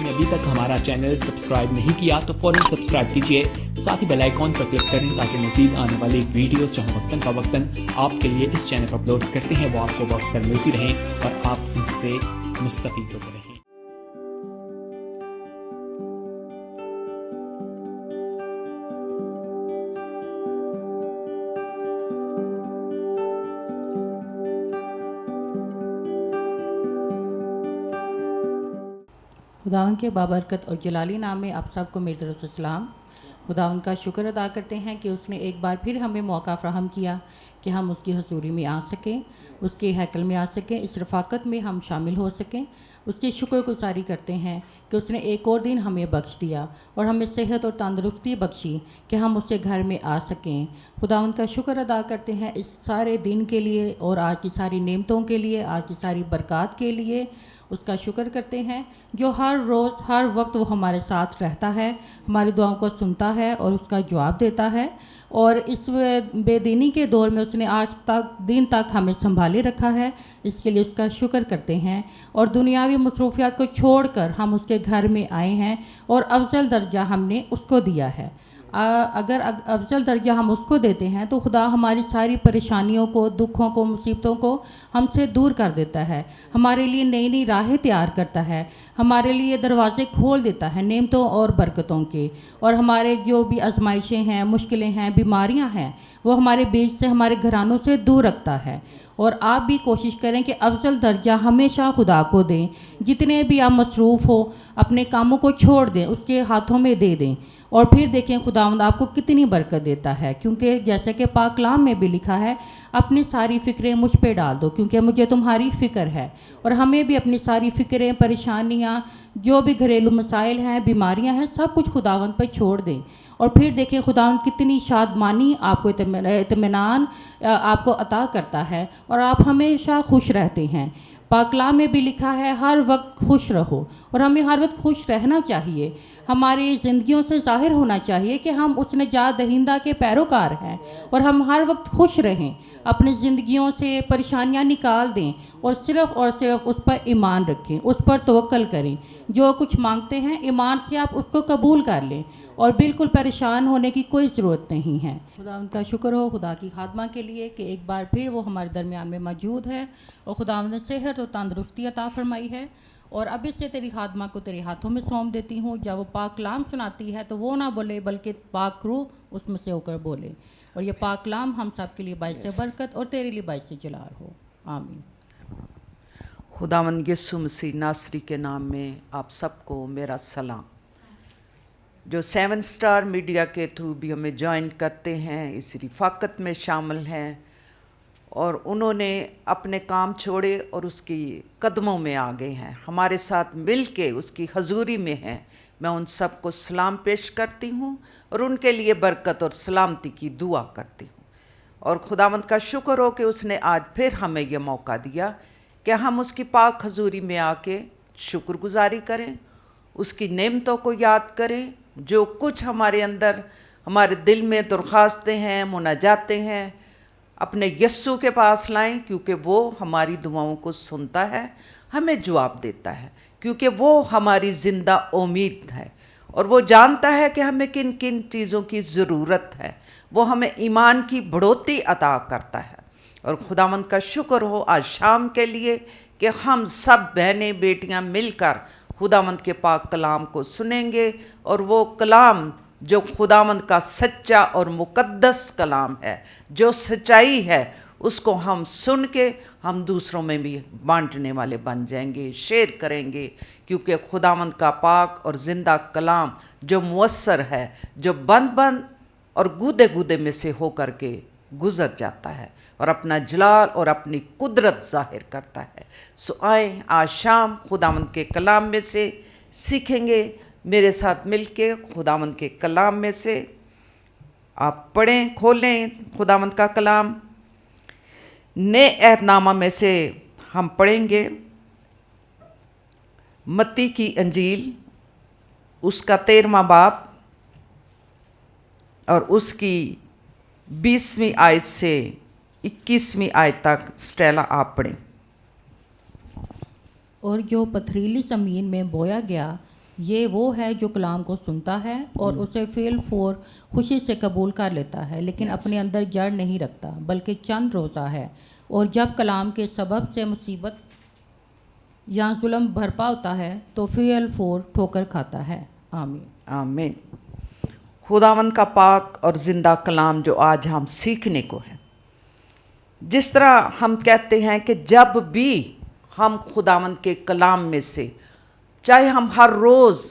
आपने अभी तक हमारा चैनल सब्सक्राइब नहीं किया तो फौरन सब्सक्राइब कीजिए, साथ ही बेल आइकॉन पर क्लिक करें ताकि मज़ीद आने वाली वीडियो चाहे वक्तन फवक्तन आपके लिए इस चैनल पर अपलोड करते हैं वो आपको वक्त पर मिलती रहें और आप इनसे मुस्तफ़ीद होते रहें। खुदावंद के बाबरकत और जलाली नाम में आप सबको मेरी तरफ से सलाम। खुदावंद का शुक्र अदा करते हैं कि उसने एक बार फिर हमें मौका फ़राहम किया कि हम उसकी हज़ूरी में आ सकें, उसके हैकल में आ सकें, इस रफ़ाकत में हम शामिल हो सकें। उसकी शुक्रगुज़ारी करते हैं कि उसने एक और दिन हमें बख्श दिया और हमें सेहत और तंदुरुस्ती बख्शी कि हम उसके घर में आ सकें। खुदावंद का शुक्र अदा करते हैं इस सारे दिन के लिए और आज की सारी नेमतों के लिए, आज की सारी बरक़ात के लिए। उसका शुक्र करते हैं जो हर रोज़ हर वक्त वो हमारे साथ रहता है, हमारी दुआओं को सुनता है और उसका जवाब देता है। और इस बेदीनी के दौर में उसने आज तक दिन तक हमें संभाले रखा है, इसके लिए उसका शुक्र करते हैं। और दुनियावी मसरूफियात को छोड़कर हम उसके घर में आए हैं और अफजल दर्जा हमने उसको दिया है। अगर अफजल दर्जा हम उसको देते हैं तो खुदा हमारी सारी परेशानियों को, दुखों को, मुसीबतों को हमसे दूर कर देता है, हमारे लिए नई नई राहें तैयार करता है, हमारे लिए दरवाज़े खोल देता है नेमतों और बरकतों के। और हमारे जो भी आजमाइशें हैं, मुश्किलें हैं, बीमारियां हैं, वो हमारे बीच से, हमारे घरानों से दूर रखता है। और आप भी कोशिश करें कि अफजल दर्जा हमेशा खुदा को दें। जितने भी आप मसरूफ़ हो अपने कामों को छोड़ दें, उसके हाथों में दे दें और फिर देखें खुदावंद आपको कितनी बरकत देता है। क्योंकि जैसे कि पाक कलाम में भी लिखा है, अपनी सारी फ़िक्रें मुझ पे डाल दो क्योंकि मुझे तुम्हारी फ़िक्र है। और हमें भी अपनी सारी फ़िक्रें, परेशानियाँ, जो भी घरेलू मसाइल हैं, बीमारियाँ हैं, सब कुछ खुदावंद पर छोड़ दें और फिर देखें खुदावंद कितनी शादमानी आपको, इत्मीनान आपको अता करता है और आप हमेशा खुश रहते हैं। पाक कलाम में भी लिखा है हर वक्त खुश रहो और हमें हर वक्त खुश रहना चाहिए। हमारी ज़िंदगियों से ज़ाहिर होना चाहिए कि हम उस निजात दहिंदा के पैरोकार हैं और हम हर वक्त खुश रहें, अपनी ज़िंदगियों से परेशानियां निकाल दें और सिर्फ़ उस पर ईमान रखें, उस पर तवक्कल करें। जो कुछ मांगते हैं ईमान से आप उसको कबूल कर लें और बिल्कुल परेशान होने की कोई ज़रूरत नहीं है। खुदा उनका शुक्र हो खुदा की खादमा के लिए कि एक बार फिर वो हमारे दरमियान में मौजूद है और खुदा ने सेहत और तंदुरुस्ती अता फरमाई है। और अब इससे तेरी खादमा को तेरे हाथों में सौंप देती हूँ। जब वो पाक कलाम सुनाती है तो वो ना बोले बल्कि पाक रूह उसमें से होकर बोले। और ये पाक कलाम हम सब के लिए बाइस बरकत और तेरे लिए बाइस जलाल हो। आमीन। खुदावंद यीशु मसीह नासरी के नाम में आप सबको मेरा सलाम। जो 7 स्टार मीडिया के थ्रू भी हमें ज्वाइन करते हैं, इस रिफाकत में शामिल हैं और उन्होंने अपने काम छोड़े और उसकी कदमों में आ गए हैं, हमारे साथ मिल के उसकी हजूरी में हैं, मैं उन सबको सलाम पेश करती हूँ और उनके लिए बरकत और सलामती की दुआ करती हूँ। और खुदावंद का शुक्र हो कि उसने आज फिर हमें यह मौका दिया कि हम उसकी पाक हजूरी में आके शुक्रगुजारी करें, उसकी नेमतों को याद करें, जो कुछ हमारे अंदर, हमारे दिल में दरख्वास्तें हैं, मुनाजातें हैं, अपने यस्सु के पास लाएं क्योंकि वो हमारी दुआओं को सुनता है, हमें जवाब देता है, क्योंकि वो हमारी ज़िंदा उम्मीद है और वो जानता है कि हमें किन किन चीज़ों की ज़रूरत है। वो हमें ईमान की बढ़ोतरी अता करता है। और खुदावंद का शुक्र हो आज शाम के लिए कि हम सब बहनें बेटियां मिलकर खुदावंद के पाक कलाम को सुनेंगे और वो कलाम जो खुदावंद का सच्चा और मुकद्दस कलाम है, जो सच्चाई है, उसको हम सुन के हम दूसरों में भी बांटने वाले बन जाएंगे, शेयर करेंगे। क्योंकि खुदावंद का पाक और ज़िंदा कलाम जो मुअस्सर है, जो बंद बंद और गूदे गूदे में से होकर के गुज़र जाता है और अपना जलाल और अपनी कुदरत ज़ाहिर करता है। सो आए आज शाम खुदावंद के कलाम में से सीखेंगे। मेरे साथ मिलके खुदावंद के कलाम में से आप पढ़ें, खोलें खुदावंद का कलाम। नए अहदनामा में से हम पढ़ेंगे मत्ती की अंजील, उसका 13वां बाब और उसकी 20वीं आयत से 21वीं आयत तक। स्टेला आप पढ़ें। और जो पथरीली ज़मीन में बोया गया یہ وہ ہے جو کلام کو سنتا ہے اور اسے فعل فور خوشی سے قبول کر لیتا ہے، لیکن اپنے اندر جڑ نہیں رکھتا بلکہ چند روزہ ہے، اور جب کلام کے سبب سے مصیبت یا ظلم بھرپا ہوتا ہے تو فعل فور ٹھوکر کھاتا ہے۔ آمین۔ آمین۔ خداوند کا پاک اور زندہ کلام جو آج ہم سیکھنے کو ہے، جس طرح ہم کہتے ہیں کہ جب بھی ہم خداوند کے کلام میں سے، چاہے ہم ہر روز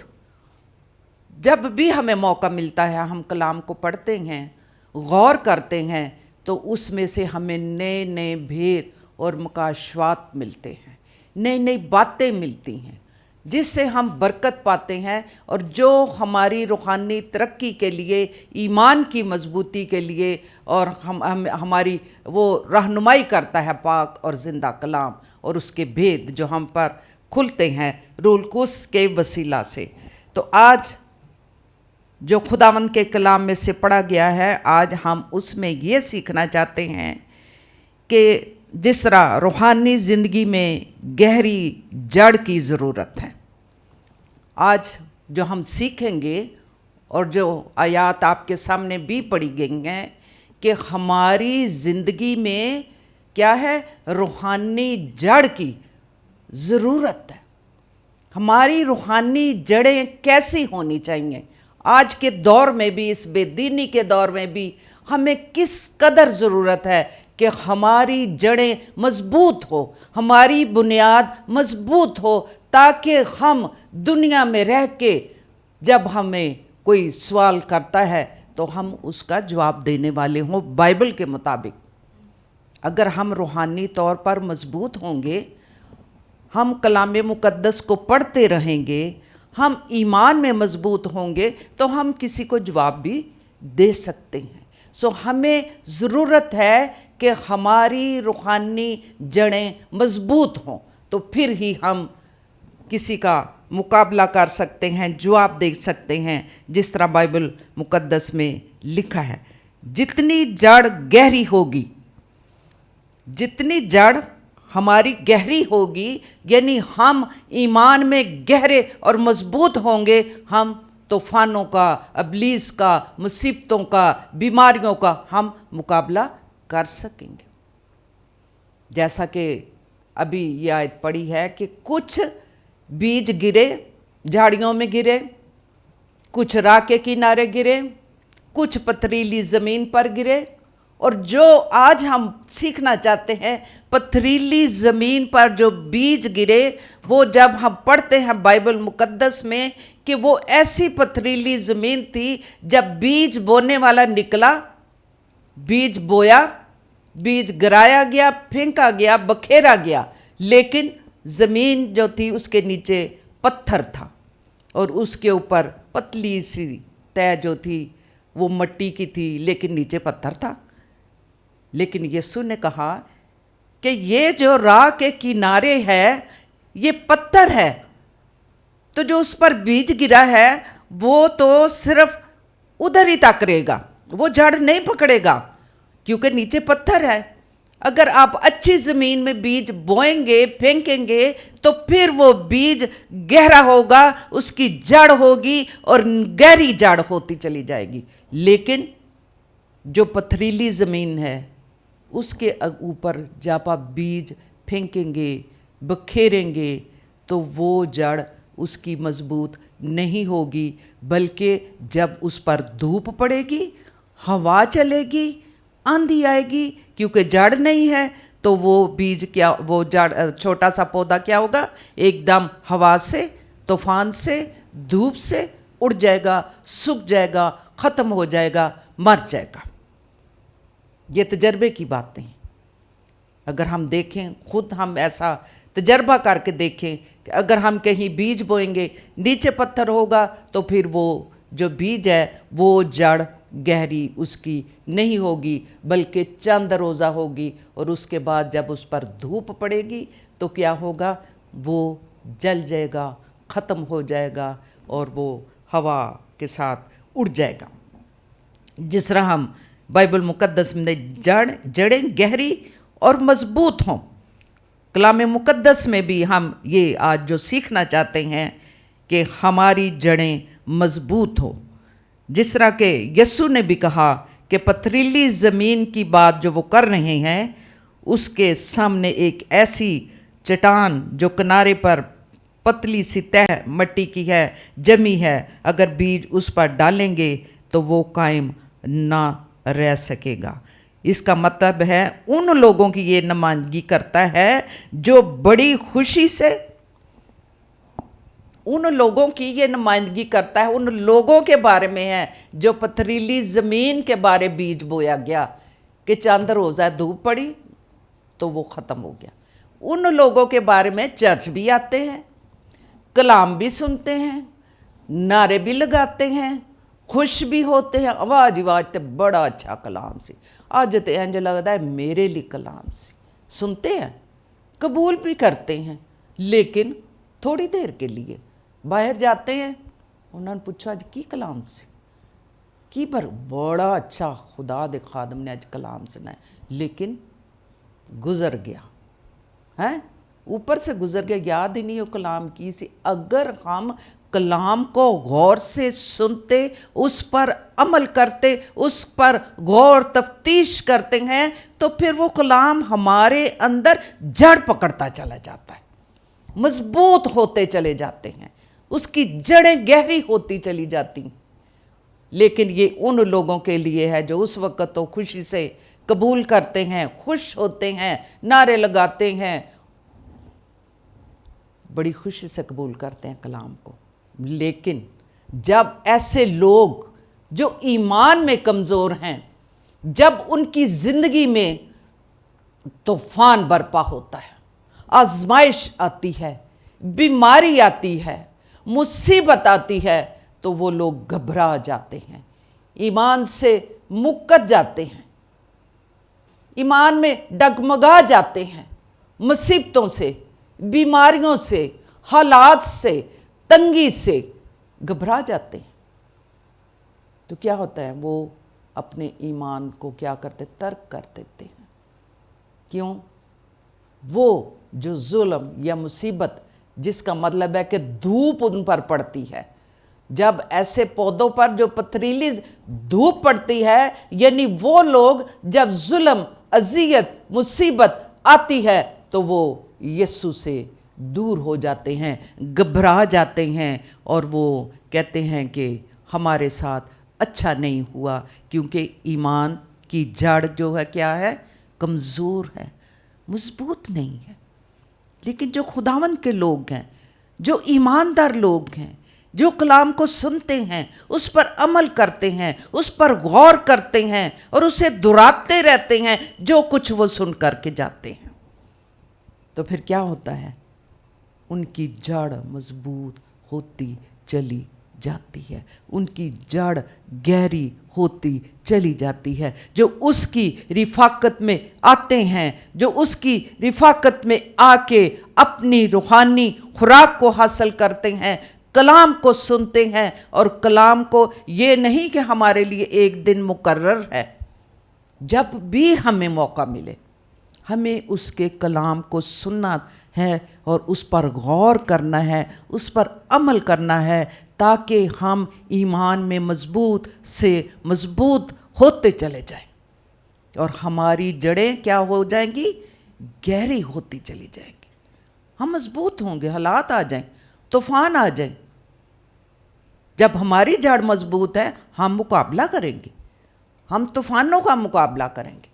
جب بھی ہمیں موقع ملتا ہے ہم کلام کو پڑھتے ہیں، غور کرتے ہیں، تو اس میں سے ہمیں نئے نئے بھید اور مکاشفات ملتے ہیں، نئی نئی باتیں ملتی ہیں جس سے ہم برکت پاتے ہیں، اور جو ہماری روحانی ترقی کے لیے، ایمان کی مضبوطی کے لیے، اور ہماری وہ رہنمائی کرتا ہے پاک اور زندہ کلام، اور اس کے بھید جو ہم پر کھلتے ہیں روح القدس کے وسیلہ سے۔ تو آج جو خداوند کے کلام میں سے پڑھا گیا ہے، آج ہم اس میں یہ سیکھنا چاہتے ہیں کہ جس طرح روحانی زندگی میں گہری جڑ کی ضرورت ہے۔ آج جو ہم سیکھیں گے اور جو آیات آپ کے سامنے بھی پڑھی گئی ہیں کہ ہماری زندگی میں کیا ہے، روحانی جڑ کی ضرورت ہے۔ ہماری روحانی جڑیں کیسی ہونی چاہیے؟ آج کے دور میں بھی، اس بے دینی کے دور میں بھی ہمیں کس قدر ضرورت ہے کہ ہماری جڑیں مضبوط ہو، ہماری بنیاد مضبوط ہو، تاکہ ہم دنیا میں رہ کے جب ہمیں کوئی سوال کرتا ہے تو ہم اس کا جواب دینے والے ہوں بائبل کے مطابق۔ اگر ہم روحانی طور پر مضبوط ہوں گے، ہم کلام مقدس کو پڑھتے رہیں گے، ہم ایمان میں مضبوط ہوں گے، تو ہم کسی کو جواب بھی دے سکتے ہیں۔ ہمیں ضرورت ہے کہ ہماری روحانی جڑیں مضبوط ہوں، تو پھر ہی ہم کسی کا مقابلہ کر سکتے ہیں، جواب دے سکتے ہیں، جس طرح بائبل مقدس میں لکھا ہے۔ جتنی جڑ گہری ہوگی، جتنی جڑ ہماری گہری ہوگی، یعنی ہم ایمان میں گہرے اور مضبوط ہوں گے، ہم طوفانوں کا، ابلیس کا، مصیبتوں کا، بیماریوں کا ہم مقابلہ کر سکیں گے۔ جیسا کہ ابھی یہ آیت پڑھی ہے کہ کچھ بیج گرے، جھاڑیوں میں گرے، کچھ راہ کے کنارے گرے، کچھ پتھریلی زمین پر گرے، اور جو آج ہم سیکھنا چاہتے ہیں، پتھریلی زمین پر جو بیج گرے، وہ جب ہم پڑھتے ہیں بائبل مقدس میں کہ وہ ایسی پتھریلی زمین تھی، جب بیج بونے والا نکلا، بیج بویا، بیج گرایا گیا، پھینکا گیا، بکھیرا گیا، لیکن زمین جو تھی اس کے نیچے پتھر تھا، اور اس کے اوپر پتلی سی تہ جو تھی وہ مٹی کی تھی، لیکن نیچے پتھر تھا۔ لیکن یسوع نے کہا کہ یہ جو راہ کے کنارے ہے یہ پتھر ہے، تو جو اس پر بیج گرا ہے وہ تو صرف ادھر ہی تک رہے گا، وہ جڑ نہیں پکڑے گا، کیونکہ نیچے پتھر ہے۔ اگر آپ اچھی زمین میں بیج بوئیں گے، پھینکیں گے، تو پھر وہ بیج گہرا ہوگا، اس کی جڑ ہوگی اور گہری جڑ ہوتی چلی جائے گی۔ لیکن جو پتھریلی زمین ہے اس کے اوپر جب آپ بیج پھینکیں گے، بکھیریں گے، تو وہ جڑ اس کی مضبوط نہیں ہوگی، بلکہ جب اس پر دھوپ پڑے گی، ہوا چلے گی، آندھی آئے گی، کیونکہ جڑ نہیں ہے، تو وہ بیج کیا، وہ جڑ، چھوٹا سا پودا کیا ہوگا، ایک دم ہوا سے، طوفان سے، دھوپ سے اڑ جائے گا، سوکھ جائے گا، ختم ہو جائے گا، مر جائے گا۔ یہ تجربے کی باتیں ہیں۔ اگر ہم دیکھیں، خود ہم ایسا تجربہ کر کے دیکھیں کہ اگر ہم کہیں بیج بوئیں گے، نیچے پتھر ہوگا، تو پھر وہ جو بیج ہے وہ جڑ گہری اس کی نہیں ہوگی، بلکہ چند روزہ ہوگی، اور اس کے بعد جب اس پر دھوپ پڑے گی تو کیا ہوگا، وہ جل جائے گا، ختم ہو جائے گا، اور وہ ہوا کے ساتھ اڑ جائے گا۔ جس طرح ہم بائبل مقدس میں جڑیں گہری اور مضبوط ہوں، کلام مقدس میں بھی ہم یہ آج جو سیکھنا چاہتے ہیں کہ ہماری جڑیں مضبوط ہو. جس طرح کہ یسوع نے بھی کہا کہ پتھریلی زمین کی بات جو وہ کر رہے ہیں اس کے سامنے ایک ایسی چٹان جو کنارے پر پتلی سی تہ مٹی کی ہے جمی ہے، اگر بیج اس پر ڈالیں گے تو وہ قائم نہ رہ سکے گا. اس کا مطلب ہے ان لوگوں کی یہ نمائندگی کرتا ہے جو بڑی خوشی سے، ان لوگوں کی یہ نمائندگی کرتا ہے، ان لوگوں کے بارے میں ہے جو پتھریلی زمین کے بارے بیج بویا گیا کہ چند روزہ دھوپ پڑی تو وہ ختم ہو گیا. ان لوگوں کے بارے میں چرچ بھی آتے ہیں، کلام بھی سنتے ہیں، نعرے بھی لگاتے ہیں، خوش بھی ہوتے ہیں. آواز تے بڑا اچھا کلام سی، آج تے انج لگتا ہے میرے لیے کلام سی. سنتے ہیں، قبول بھی کرتے ہیں، لیکن تھوڑی دیر کے لیے. باہر جاتے ہیں، انہوں نے پوچھا اج کی کلام سی کی، پر بڑا اچھا خدا دے خادم نے اج کلام سنا ہے، لیکن گزر گیا ہے، اوپر سے گزر گیا، یاد ہی نہیں وہ کلام کی سی. اگر ہم کلام کو غور سے سنتے، اس پر عمل کرتے، اس پر غور تفتیش کرتے ہیں تو پھر وہ کلام ہمارے اندر جڑ پکڑتا چلا جاتا ہے، مضبوط ہوتے چلے جاتے ہیں، اس کی جڑیں گہری ہوتی چلی جاتی. لیکن یہ ان لوگوں کے لیے ہے جو اس وقت تو خوشی سے قبول کرتے ہیں، خوش ہوتے ہیں، نعرے لگاتے ہیں، بڑی خوشی سے قبول کرتے ہیں کلام کو. لیکن جب ایسے لوگ جو ایمان میں کمزور ہیں، جب ان کی زندگی میں طوفان برپا ہوتا ہے، آزمائش آتی ہے، بیماری آتی ہے، مصیبت آتی ہے، تو وہ لوگ گھبرا جاتے ہیں، ایمان سے مکر جاتے ہیں، ایمان میں ڈگمگا جاتے ہیں، مصیبتوں سے، بیماریوں سے، حالات سے، تنگی سے گھبرا جاتے ہیں. تو کیا ہوتا ہے؟ وہ اپنے ایمان کو کیا کرتے؟ ترک کر دیتے ہیں. کیوں؟ وہ جو ظلم یا مصیبت، جس کا مطلب ہے کہ دھوپ ان پر پڑتی ہے، جب ایسے پودوں پر جو پتھریلی دھوپ پڑتی ہے، یعنی وہ لوگ جب ظلم، اذیت، مصیبت آتی ہے تو وہ یسوع سے دور ہو جاتے ہیں، گھبرا جاتے ہیں، اور وہ کہتے ہیں کہ ہمارے ساتھ اچھا نہیں ہوا، کیونکہ ایمان کی جڑ جو ہے کیا ہے؟ کمزور ہے، مضبوط نہیں ہے. لیکن جو خداوند کے لوگ ہیں، جو ایماندار لوگ ہیں، جو کلام کو سنتے ہیں، اس پر عمل کرتے ہیں، اس پر غور کرتے ہیں اور اسے دہراتے رہتے ہیں جو کچھ وہ سن کر کے جاتے ہیں، تو پھر کیا ہوتا ہے؟ ان کی جڑ مضبوط ہوتی چلی جاتی ہے، ان کی جڑ گہری ہوتی چلی جاتی ہے. جو اس کی رفاقت میں آتے ہیں، جو اس کی رفاقت میں آ کے اپنی روحانی خوراک کو حاصل کرتے ہیں، کلام کو سنتے ہیں، اور کلام کو یہ نہیں کہ ہمارے لیے ایک دن مقرر ہے، جب بھی ہمیں موقع ملے ہمیں اس کے کلام کو سننا ہے اور اس پر غور کرنا ہے، اس پر عمل کرنا ہے، تاکہ ہم ایمان میں مضبوط سے مضبوط ہوتے چلے جائیں اور ہماری جڑیں کیا ہو جائیں گی؟ گہری ہوتی چلی جائیں گی. ہم مضبوط ہوں گے، حالات آ جائیں، طوفان آ جائیں، جب ہماری جڑ مضبوط ہے ہم مقابلہ کریں گے، ہم طوفانوں کا مقابلہ کریں گے.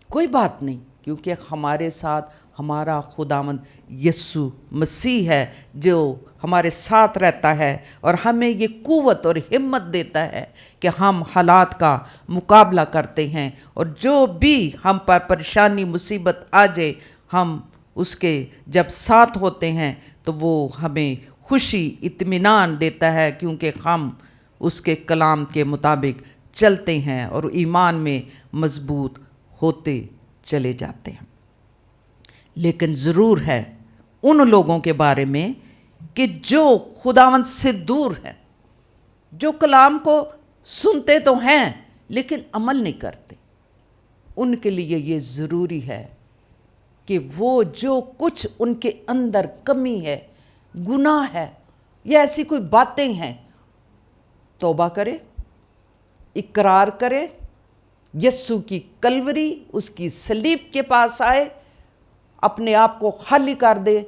کوئی بات نہیں، کیونکہ ہمارے ساتھ ہمارا خداوند یسوع مسیح ہے جو ہمارے ساتھ رہتا ہے اور ہمیں یہ قوت اور ہمت دیتا ہے کہ ہم حالات کا مقابلہ کرتے ہیں، اور جو بھی ہم پر پریشانی مصیبت آ جائے، ہم اس کے جب ساتھ ہوتے ہیں تو وہ ہمیں خوشی، اطمینان دیتا ہے، کیونکہ ہم اس کے کلام کے مطابق چلتے ہیں اور ایمان میں مضبوط ہوتے چلے جاتے ہیں. لیکن ضرور ہے ان لوگوں کے بارے میں کہ جو خداوند سے دور ہیں، جو کلام کو سنتے تو ہیں لیکن عمل نہیں کرتے. ان کے لیے یہ ضروری ہے کہ وہ جو کچھ ان کے اندر کمی ہے، گناہ ہے، या ऐसी कोई बातें हैं, तौबा करे, इकरार करे, यस्सु की कलवरी, उसकी सलीब के पास आए, अपने आप को खाली कर दे,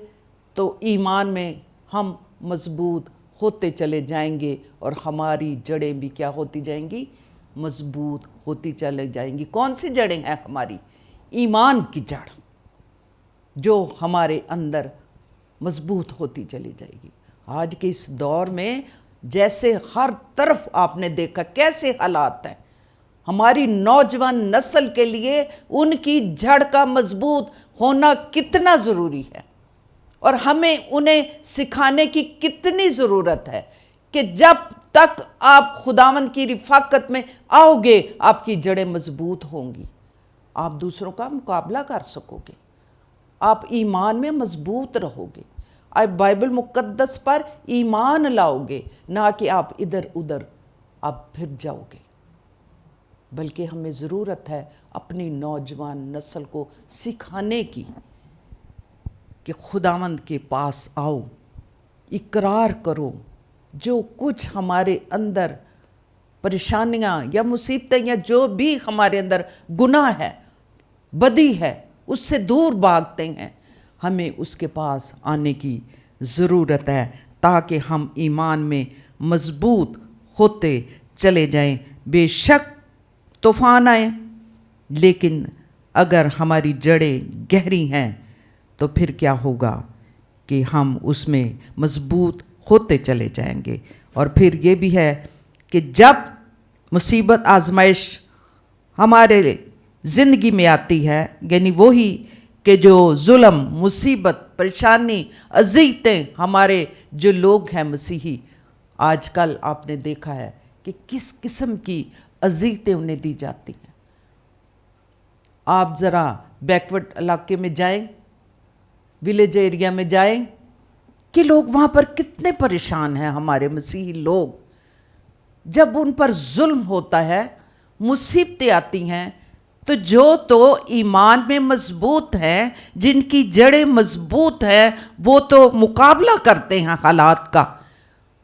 तो ईमान में हम मजबूत होते चले जाएंगे और हमारी जड़ें भी क्या होती जाएंगी, मजबूत होती चले जाएंगी। कौन सी जड़ें हैं हमारी? ईमान की जड़, जो हमारे अंदर मजबूत होती चली जाएगी। आज के इस दौर में जैसे हर तरफ आपने देखा कैसे हालात हैं, हमारी नौजवान नस्ल के लिए उनकी जड़ का मजबूत होना कितना ज़रूरी है, और हमें उन्हें सिखाने की कितनी ज़रूरत है कि जब तक आप खुदावंद की रिफाकत में आओगे आपकी जड़ें मजबूत होंगी, आप दूसरों का मुकाबला कर सकोगे, आप ईमान में मजबूत रहोगे, आप बाइबल मुकद्दस पर ईमान लाओगे, ना कि आप इधर उधर आप फिर जाओगे। बल्कि हमें ज़रूरत है अपनी नौजवान नस्ल को सिखाने की कि खुदावंद के पास आओ, इकरार करो, जो कुछ हमारे अंदर परेशानियां या मुसीबतें या जो भी हमारे अंदर गुनाह है, बदी है, उससे दूर भागते हैं, हमें उसके पास आने की ज़रूरत है ताकि हम ईमान में मजबूत होते चले जाएं। बेशक तूफ़ान आए, लेकिन अगर हमारी जड़ें गहरी हैं तो फिर क्या होगा कि हम उसमें मजबूत होते चले जाएंगे। और फिर ये भी है कि जब मुसीबत आजमाइश हमारे ज़िंदगी में आती है, यानी वही कि जो जुल्म, मुसीबत, परेशानी, अज़ियतें हमारे जो लोग हैं मसीही, आजकल आपने देखा है कि किस किस्म की अज़ियतें उन्हें दी जाती हैं। आप ज़रा बैकवर्ड इलाके में जाएं, विलेज एरिया में जाएं, कि लोग वहाँ पर कितने परेशान हैं हमारे मसीही लोग। जब उन पर जुल्म होता है, मुसीबतें आती हैं, तो जो तो ईमान में मजबूत हैं, जिनकी जड़ें मजबूत हैं, वो तो मुकाबला करते हैं हालात का,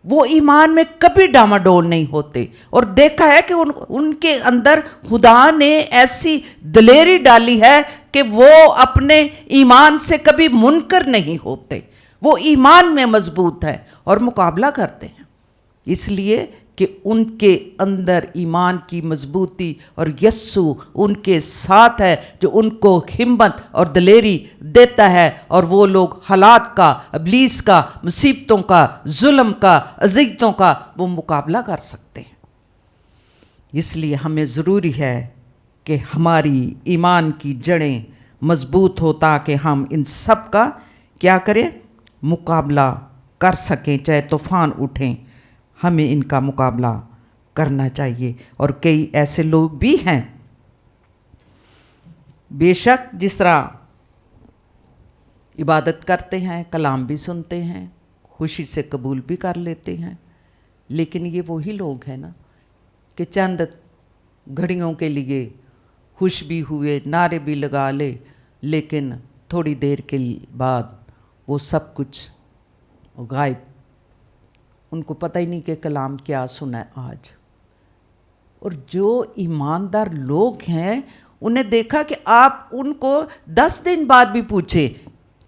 वो ईमान में कभी डामाडोल नहीं होते। और देखा है कि उनके अंदर खुदा ने ऐसी दिलेरी डाली है कि वो अपने ईमान से कभी मुनकर नहीं होते, वो ईमान में मजबूत है और मुकाबला करते हैं, इसलिए कि उनके अंदर ईमान की मजबूती और यस्सु उनके साथ है, जो उनको हिम्मत और दिलेरी देता है, और वो लोग हालात का, इब्लीस का, मुसीबतों का, जुल्म का, अज़ियतों का वो मुकाबला कर सकते हैं। इसलिए हमें ज़रूरी है कि हमारी ईमान की जड़ें मजबूत हो ताकि हम इन सब का क्या करें, मुकाबला कर सकें। चाहे तूफ़ान उठें, हमें इनका मुकाबला करना चाहिए। और कई ऐसे लोग भी हैं, बेशक जिस तरह इबादत करते हैं, कलाम भी सुनते हैं, खुशी से कबूल भी कर लेते हैं, लेकिन ये वही लोग हैं ना कि चंद घड़ियों के लिए खुश भी हुए, नारे भी लगा ले, लेकिन थोड़ी देर के बाद वो सब कुछ गायब, उनको पता ही नहीं कि कलाम क्या सुना है आज। और जो ईमानदार लोग हैं, उन्हें देखा कि आप उनको 10 दिन बाद भी पूछे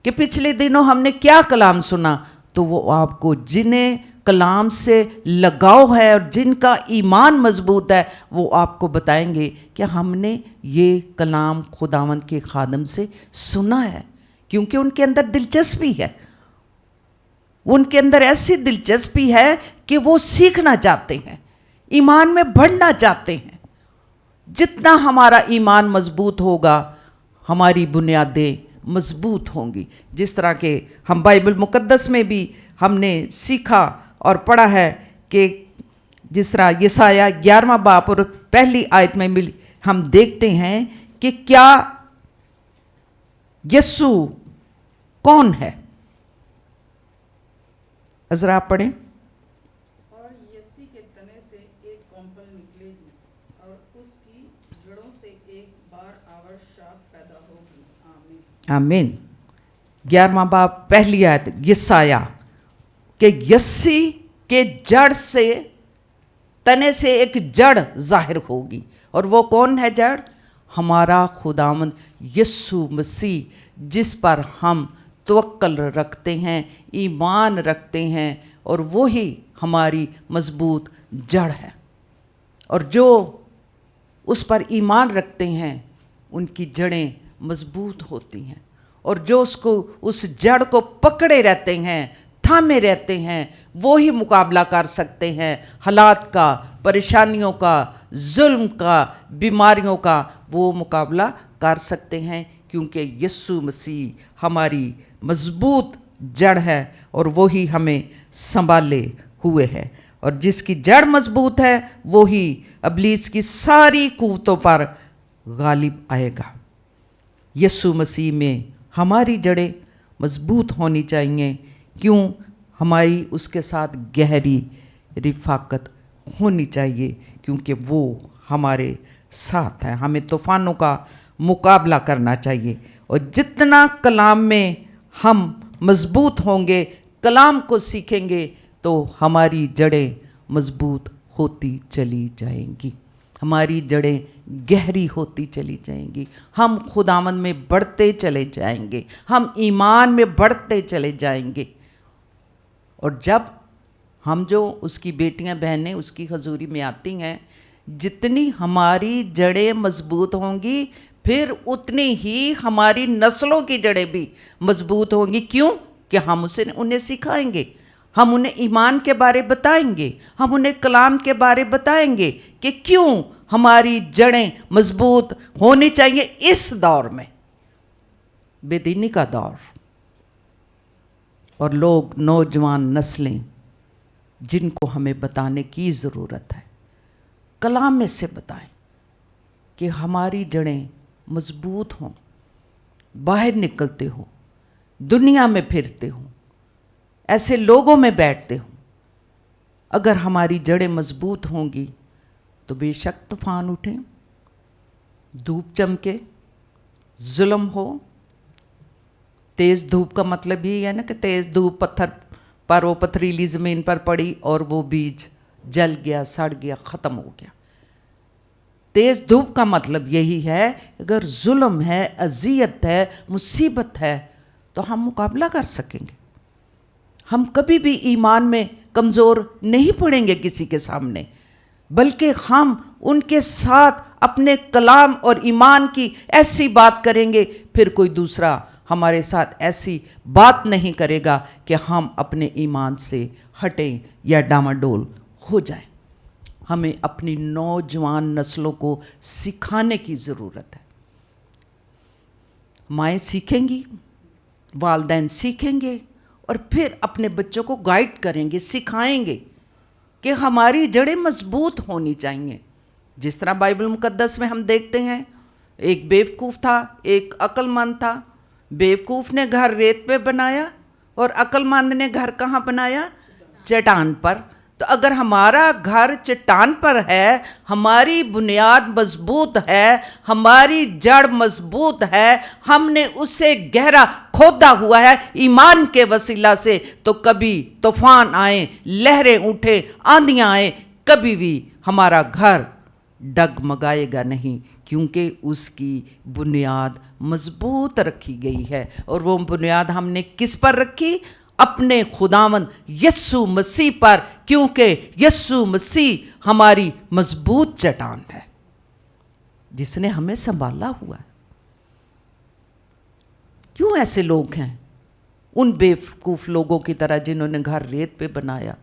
कि पिछले दिनों हमने क्या कलाम सुना, तो वो आपको, जिन्हें कलाम से लगाव है और जिनका ईमान मजबूत है, वो आपको बताएंगे कि हमने ये कलाम खुदावंद के खादम से सुना है, क्योंकि उनके अंदर दिलचस्पी है, उनके अंदर ऐसी दिलचस्पी है कि वो सीखना चाहते हैं, ईमान में बढ़ना चाहते हैं। जितना हमारा ईमान मजबूत होगा, हमारी बुनियादें मजबूत होंगी। जिस तरह के हम बाइबल मुकद्दस में भी हमने सीखा और पढ़ा है कि जिस तरह यसाया 11वां बाब और पहली आयत में मिली, हम देखते हैं कि क्या यस्सु कौन है। ज़रा आप पढ़ें। और यसी के तने से एक कौंपल निकलेगी और उसकी जड़ों से एक बार आवर शाख पैदा होगी। आमीन। आमीन। 11वां बाब पहली आयत, यसाया کہ यस्सी के जड़ से, तने से एक जड़ जाहिर होगी, और वो कौन है जड़? हमारा खुदावंद यीशु मसीह, जिस पर हम तवक्कल रखते हैं, ईमान रखते हैं, और वही हमारी मजबूत जड़ है। और जो उस पर ईमान रखते हैं उनकी जड़ें मजबूत होती हैं, और जो उस जड़ को पकड़े रहते हैं, थामे रहते हैं, वो ही मुकाबला कर सकते हैं हालात का, परेशानियों का, जुल्म का, बीमारियों का, वो मुकाबला कर सकते हैं, क्योंकि यीशु मसीह हमारी मजबूत जड़ है और वो ही हमें संभाले हुए है। और जिसकी जड़ मजबूत है वो ही इब्लीस की सारी कुव्वतों पर गालिब आएगा। यीशु मसीह में हमारी जड़ें मजबूत होनी चाहिए। क्यों? हमारी उसके साथ गहरी रिफाकत होनी चाहिए, क्योंकि वो हमारे साथ है। हमें तूफ़ानों का मुकाबला करना चाहिए, और जितना कलाम में हम मजबूत होंगे, कलाम को सीखेंगे, तो हमारी जड़ें मजबूत होती चली जाएंगी, हमारी जड़ें गहरी होती चली जाएंगी, हम खुदावंद में बढ़ते चले जाएंगे, हम ईमान में बढ़ते चले जाएंगे। और जब हम जो उसकी बेटियां बहनें उसकी हजूरी में आती हैं, जितनी हमारी जड़ें मजबूत होंगी, फिर उतनी ही हमारी नस्लों की जड़ें भी मजबूत होंगी। क्यों? कि हम उन्हें सिखाएंगे, हम उन्हें ईमान के बारे बताएंगे, हम उन्हें कलाम के बारे बताएंगे कि क्यों हमारी जड़ें मजबूत होनी चाहिए इस दौर में, बेदीनी का दौर। और लोग, नौजवान नस्लें, जिनको हमें बताने की ज़रूरत है, कलाम में से बताएं कि हमारी जड़ें मजबूत हों, बाहर निकलते हो, दुनिया में फिरते हो, ऐसे लोगों में बैठते हो। अगर हमारी जड़ें मजबूत होंगी तो बेशक तूफान उठे, धूप चमके, जुल्म हो। तेज़ धूप का मतलब यही है ना कि तेज़ धूप पत्थर पर, वो पथरीली ज़मीन पर पड़ी और वो बीज जल गया, सड़ गया, ख़त्म हो गया। तेज़ धूप का मतलब यही है, अगर जुल्म है, अज़ियत है, मुसीबत है, तो हम मुकाबला कर सकेंगे। हम कभी भी ईमान में कमज़ोर नहीं पड़ेंगे किसी के सामने, बल्कि हम उनके साथ अपने कलाम और ईमान की ऐसी बात करेंगे, फिर कोई दूसरा हमारे साथ ऐसी बात नहीं करेगा कि हम अपने ईमान से हटें या डामाडोल हो जाएं। हमें अपनी नौजवान नस्लों को सिखाने की ज़रूरत है। माएँ सीखेंगी, वालिदैन सीखेंगे, और फिर अपने बच्चों को गाइड करेंगे, सिखाएंगे कि हमारी जड़ें मजबूत होनी चाहिए। जिस तरह बाइबल मुकद्दस में हम देखते हैं, एक बेवकूफ़ था, एक अक्लमंद था। बेवकूफ़ ने घर रेत पे बनाया और अक्लमंद ने घर कहाँ बनाया? चट्टान पर। तो अगर हमारा घर चट्टान पर है, हमारी बुनियाद मजबूत है, हमारी जड़ मजबूत है, हमने उसे गहरा खोदा हुआ है ईमान के वसीला से, तो कभी तूफान आए, लहरें उठे, आंधियाँ आए, कभी भी हमारा घर डगमगाएगा नहीं, क्योंकि उसकी बुनियाद मजबूत रखी गई है। और वो बुनियाद हमने किस पर रखी? अपने खुदावंद यीशु मसीह पर, क्योंकि यीशु मसीह हमारी मजबूत चट्टान है जिसने हमें संभाला हुआ है। क्यों ऐसे लोग हैं उन बेवकूफ़ लोगों की तरह जिन्होंने घर रेत पे बनाया?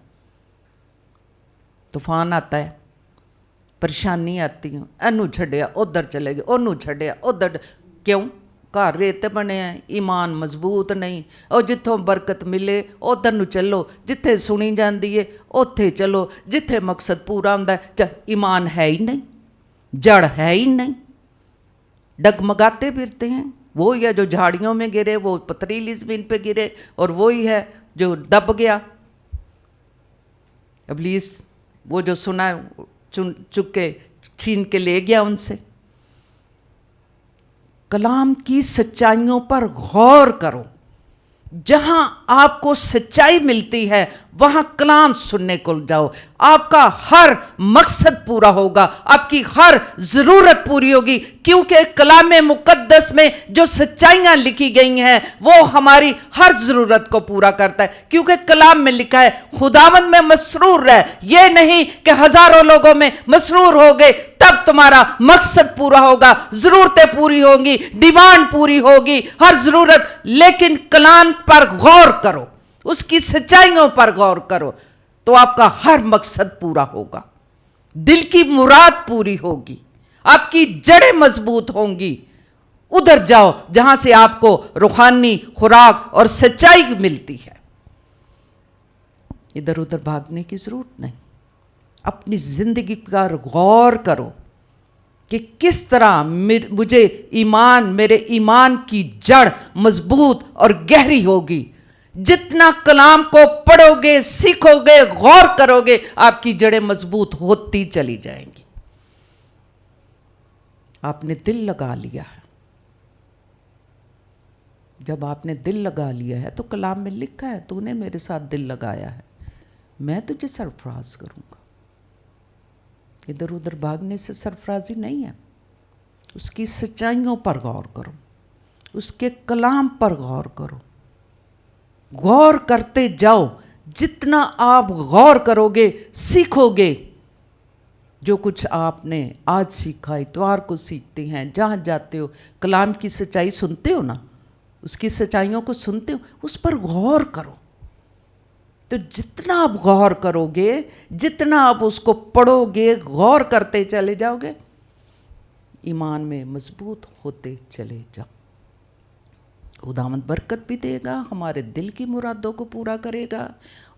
तूफान आता है, परेशानी आती है, एनू छड़िया उधर चले गए, ओनू छड़िया उधर। क्यों? घर रेत बने हैं, ईमान मजबूत नहीं। और जिथों बरकत मिले उधर नू चलो, जिथे सुनी जाती है उत्थे चलो, जिथे मकसद पूरा होंदा है। ईमान है ही नहीं, जड़ है ही नहीं, डगमगाते फिरते हैं। वो ही है जो झाड़ियों में गिरे, वो पथरीली ज़मीन पे गिरे, और वो ही है जो दब गया। इब्लीस वो जो सुना चुक के छीन के ले गया उनसे। कलाम की सच्चाइयों पर गौर करो। जहां आपको सच्चाई मिलती है वहाँ कलाम सुनने को जाओ। आपका हर मकसद पूरा होगा, आपकी हर ज़रूरत पूरी होगी, क्योंकि कलाम मुक़द्दस में जो सच्चाइयाँ लिखी गई हैं वो हमारी हर ज़रूरत को पूरा करता है। क्योंकि कलाम में लिखा है खुदावंद में मसरूर रह, ये नहीं कि हज़ारों लोगों में मसरूर हो गए तब तुम्हारा मकसद पूरा होगा, ज़रूरतें पूरी होंगी, डिमांड पूरी होगी, हर ज़रूरत। लेकिन कलाम पर गौर करो, उसकी सच्चाइयों पर गौर करो, तो आपका हर मकसद पूरा होगा, दिल की मुराद पूरी होगी, आपकी जड़ें मजबूत होंगी। उधर जाओ जहां से आपको रूहानी खुराक और सच्चाई मिलती है। इधर उधर भागने की जरूरत नहीं। अपनी जिंदगी पर गौर करो कि किस तरह मुझे मेरे ईमान की जड़ मजबूत और गहरी होगी। जितना कलाम को पढ़ोगे, सीखोगे, गौर करोगे, आपकी जड़ें मजबूत होती चली जाएंगी। आपने दिल लगा लिया है। जब आपने दिल लगा लिया है तो कलाम में लिखा है तूने मेरे साथ दिल लगाया है, मैं तुझे सरफराज करूंगा। इधर उधर भागने से सरफराजी नहीं है। उसकी सच्चाइयों पर गौर करो, उसके कलाम पर गौर करो, गौर करते जाओ। जितना आप गौर करोगे, सीखोगे, जो कुछ आपने आज सीखा, इतवार को सीखते हैं, जहाँ जाते हो कलाम की सच्चाई सुनते हो ना, उसकी सच्चाइयों को सुनते हो, उस पर गौर करो। तो जितना आप गौर करोगे, जितना आप उसको पढ़ोगे, गौर करते चले जाओगे, ईमान में मजबूत होते चले जाओ। खुदावंद बरकत भी देगा, हमारे दिल की मुरादों को पूरा करेगा।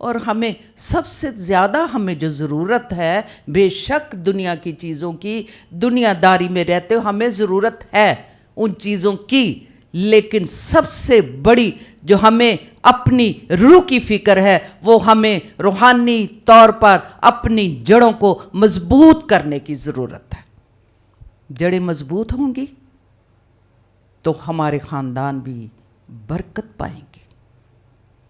और हमें सबसे ज़्यादा हमें जो ज़रूरत है, बेशक दुनिया की चीज़ों की, दुनियादारी में रहते हो हमें ज़रूरत है उन चीज़ों की, लेकिन सबसे बड़ी जो हमें अपनी रूह की फिक्र है वो हमें रूहानी तौर पर अपनी जड़ों को मजबूत करने की ज़रूरत है। जड़ें मजबूत होंगी तो हमारे ख़ानदान भी बरकत पाएंगे।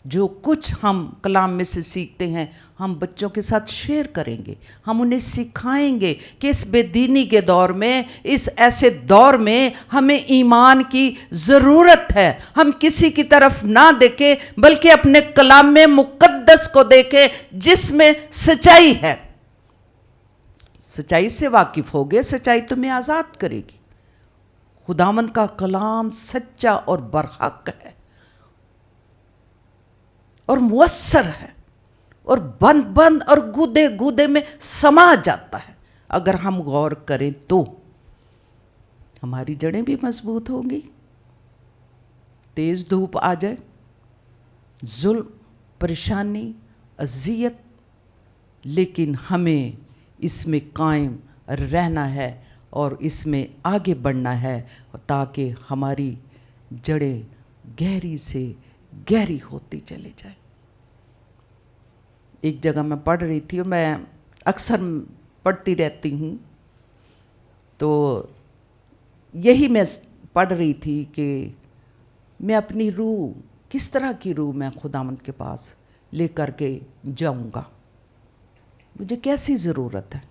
जो कुछ हम कलाम में से सीखते हैं हम बच्चों के साथ शेयर करेंगे, हम उन्हें सिखाएंगे कि इस बेदीनी के दौर में, इस ऐसे दौर में हमें ईमान की ज़रूरत है। हम किसी की तरफ ना देखें बल्कि अपने कलाम में मुक़द्दस को देखें जिसमें सच्चाई है। सच्चाई से वाकिफ़ होगे, सच्चाई तुम्हें आज़ाद करेगी। खुदावंद का कलाम सच्चा और बरहक है और मुअस्सर है और बंद बंद और गूदे गूदे में समा जाता है। अगर हम गौर करें तो हमारी जड़ें भी मजबूत होंगी। तेज धूप आ जाए, जुल्म, परेशानी, अजियत, लेकिन हमें इसमें कायम रहना है और इसमें आगे बढ़ना है ताकि हमारी जड़ें गहरी से गहरी होती चली जाए। एक जगह मैं पढ़ रही थी और मैं अक्सर पढ़ती रहती हूँ, तो यही मैं पढ़ रही थी कि मैं अपनी रूह, किस तरह की रूह मैं खुदावंद के पास लेकर के जाऊँगा। मुझे कैसी ज़रूरत है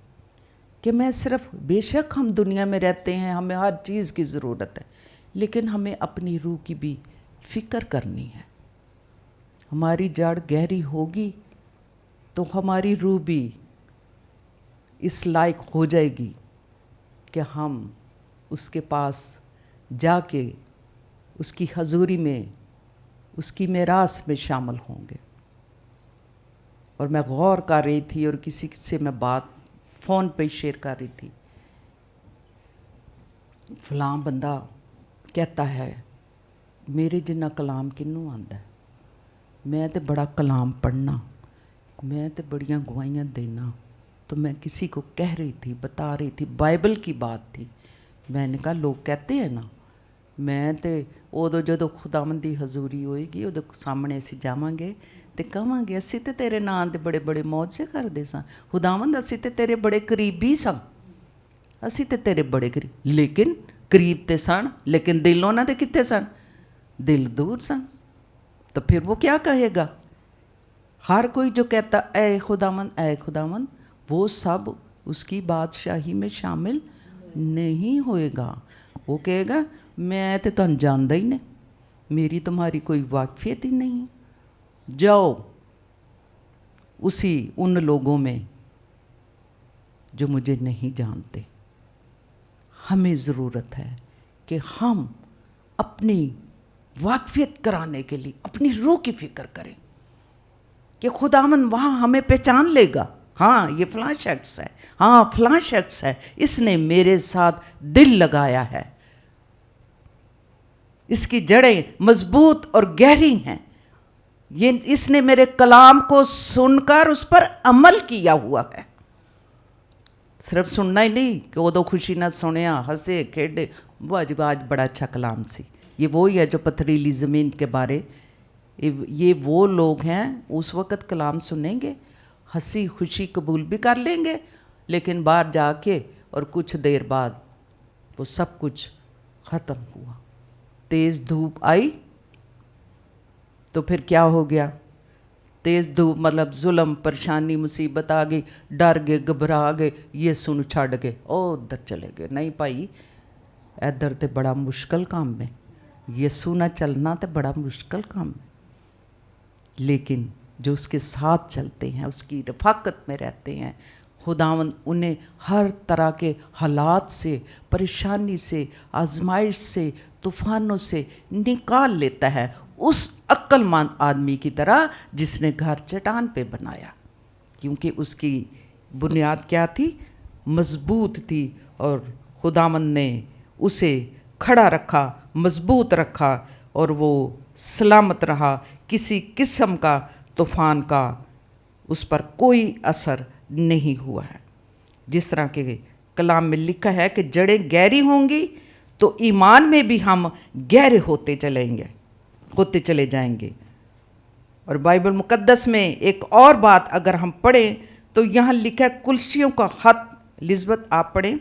कि मैं सिर्फ, बेशक हम दुनिया में रहते हैं, हमें हर चीज़ की ज़रूरत है, लेकिन हमें अपनी रूह की भी फ़िक्र करनी है। हमारी जड़ गहरी होगी तो हमारी रूह भी इस लायक हो जाएगी कि हम उसके पास जाके उसकी हजूरी में, उसकी मेरास में शामिल होंगे। और मैं गौर कर रही थी और किसी से मैं बात फ़ोन पे शेयर कर रही थी। फलां बंदा कहता है मेरे जिन्ना कलाम किन्नू आंदा है, मैं तो बड़ा कलाम पढ़ना, मैं तो बड़ियां गवाहियां देना। तो मैं किसी को कह रही थी, बता रही थी, बाइबल की बात थी। मैंने कहा लोग कहते हैं ना, मैं तो उदों जदों खुदावंद दी हजूरी होएगी उदों सामने असीं जावांगे ते कहांगे असीं ते तेरे नाम दे बड़े बड़े मौजे करदे सां, खुदावंद असीं ते तेरे बड़े करीबी सां, असीं ते तेरे बड़े करीब। लेकिन करीब ते सन, लेकिन दिल उन्हां दे कित्थे सन? दिल दूर सन। तो फिर वो क्या कहेगा? हर कोई जो कहता ऐ खुदावन, वो सब उसकी बादशाही में शामिल नहीं होएगा। वो कहेगा मैं तो तुहानू जानदा ही नहीं, मेरी तुम्हारी कोई वाकफियत ही नहीं। जाओ उन लोगों में जो मुझे नहीं जानते। हमें ज़रूरत है कि हम अपनी वाकफियत कराने के लिए अपनी रूह की फ़िक्र करें कि खुदावन वहाँ हमें पहचान लेगा। हाँ, ये फ़लाँ शख्स है, हाँ फ़लाँ शख्स है, इसने मेरे साथ दिल लगाया है, इसकी जड़ें मजबूत और गहरी हैं, ये इसने मेरे कलाम को सुनकर उस पर अमल किया हुआ है। सिर्फ सुनना ही नहीं कि उदो खुशी ना सुनिया, हंसे खेडे, आज बड़ा अच्छा कलाम सी। ये वो ही है जो पथरीली ज़मीन के बारे, ये वो लोग हैं उस वक़्त कलाम सुनेंगे, हंसी खुशी कबूल भी कर लेंगे, लेकिन बाहर जाके और कुछ देर बाद वो सब कुछ ख़त्म हुआ। तेज़ धूप आई तो फिर क्या हो गया? तेज़ धूप मतलब जुल्म, परेशानी, मुसीबत आ गई, डर गए, घबरा गए, ये सुन छड़ गए, ओ उधर चले गए। नहीं भाई, इधर तो बड़ा मुश्किल काम है, ये सुना चलना तो बड़ा मुश्किल काम है। लेकिन जो उसके साथ चलते हैं, उसकी रफ़ाकत में रहते हैं, खुदावंद उन्हें हर तरह के हालात से, परेशानी से, आजमाइश से, तूफ़ानों से निकाल लेता है, उस अक्लमंद आदमी की तरह जिसने घर चट्टान पे बनाया, क्योंकि उसकी बुनियाद क्या थी? मजबूत थी, और खुदावंद ने उसे खड़ा रखा, मजबूत रखा, और वो सलामत रहा। किसी किस्म का तूफ़ान का उस पर कोई असर नहीं हुआ है। जिस तरह के कलाम में लिखा है कि जड़ें गहरी होंगी तो ईमान में भी हम गहरे होते चले जाएंगे। और बाइबल मुकद्दस में एक और बात अगर हम पढ़ें तो यहाँ लिखा है, कुलसियों का खत, लिज़बत आप पढ़ें,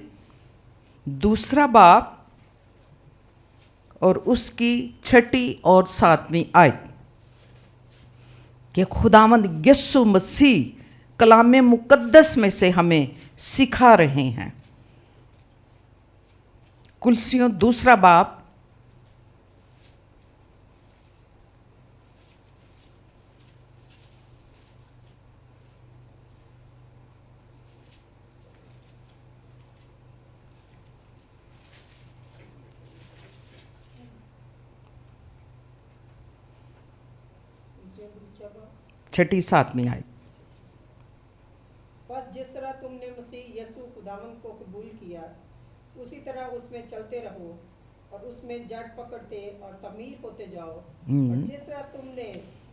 2 बाब और उसकी 6 और 7 आयत, कि खुदावंद यीशु मसीह कलाम मुकद्दस में से हमें सिखा रहे हैं। कुलसियों 2 बाब छठी 7 आयत। बस जिस तरह तुमने मसीह यीशु खुदावंद को कबूल किया, उसी तरह उसमें चलते रहो और उसमें जड़ पकड़ते और तमीर होते जाओ, और जिस तरह तुमने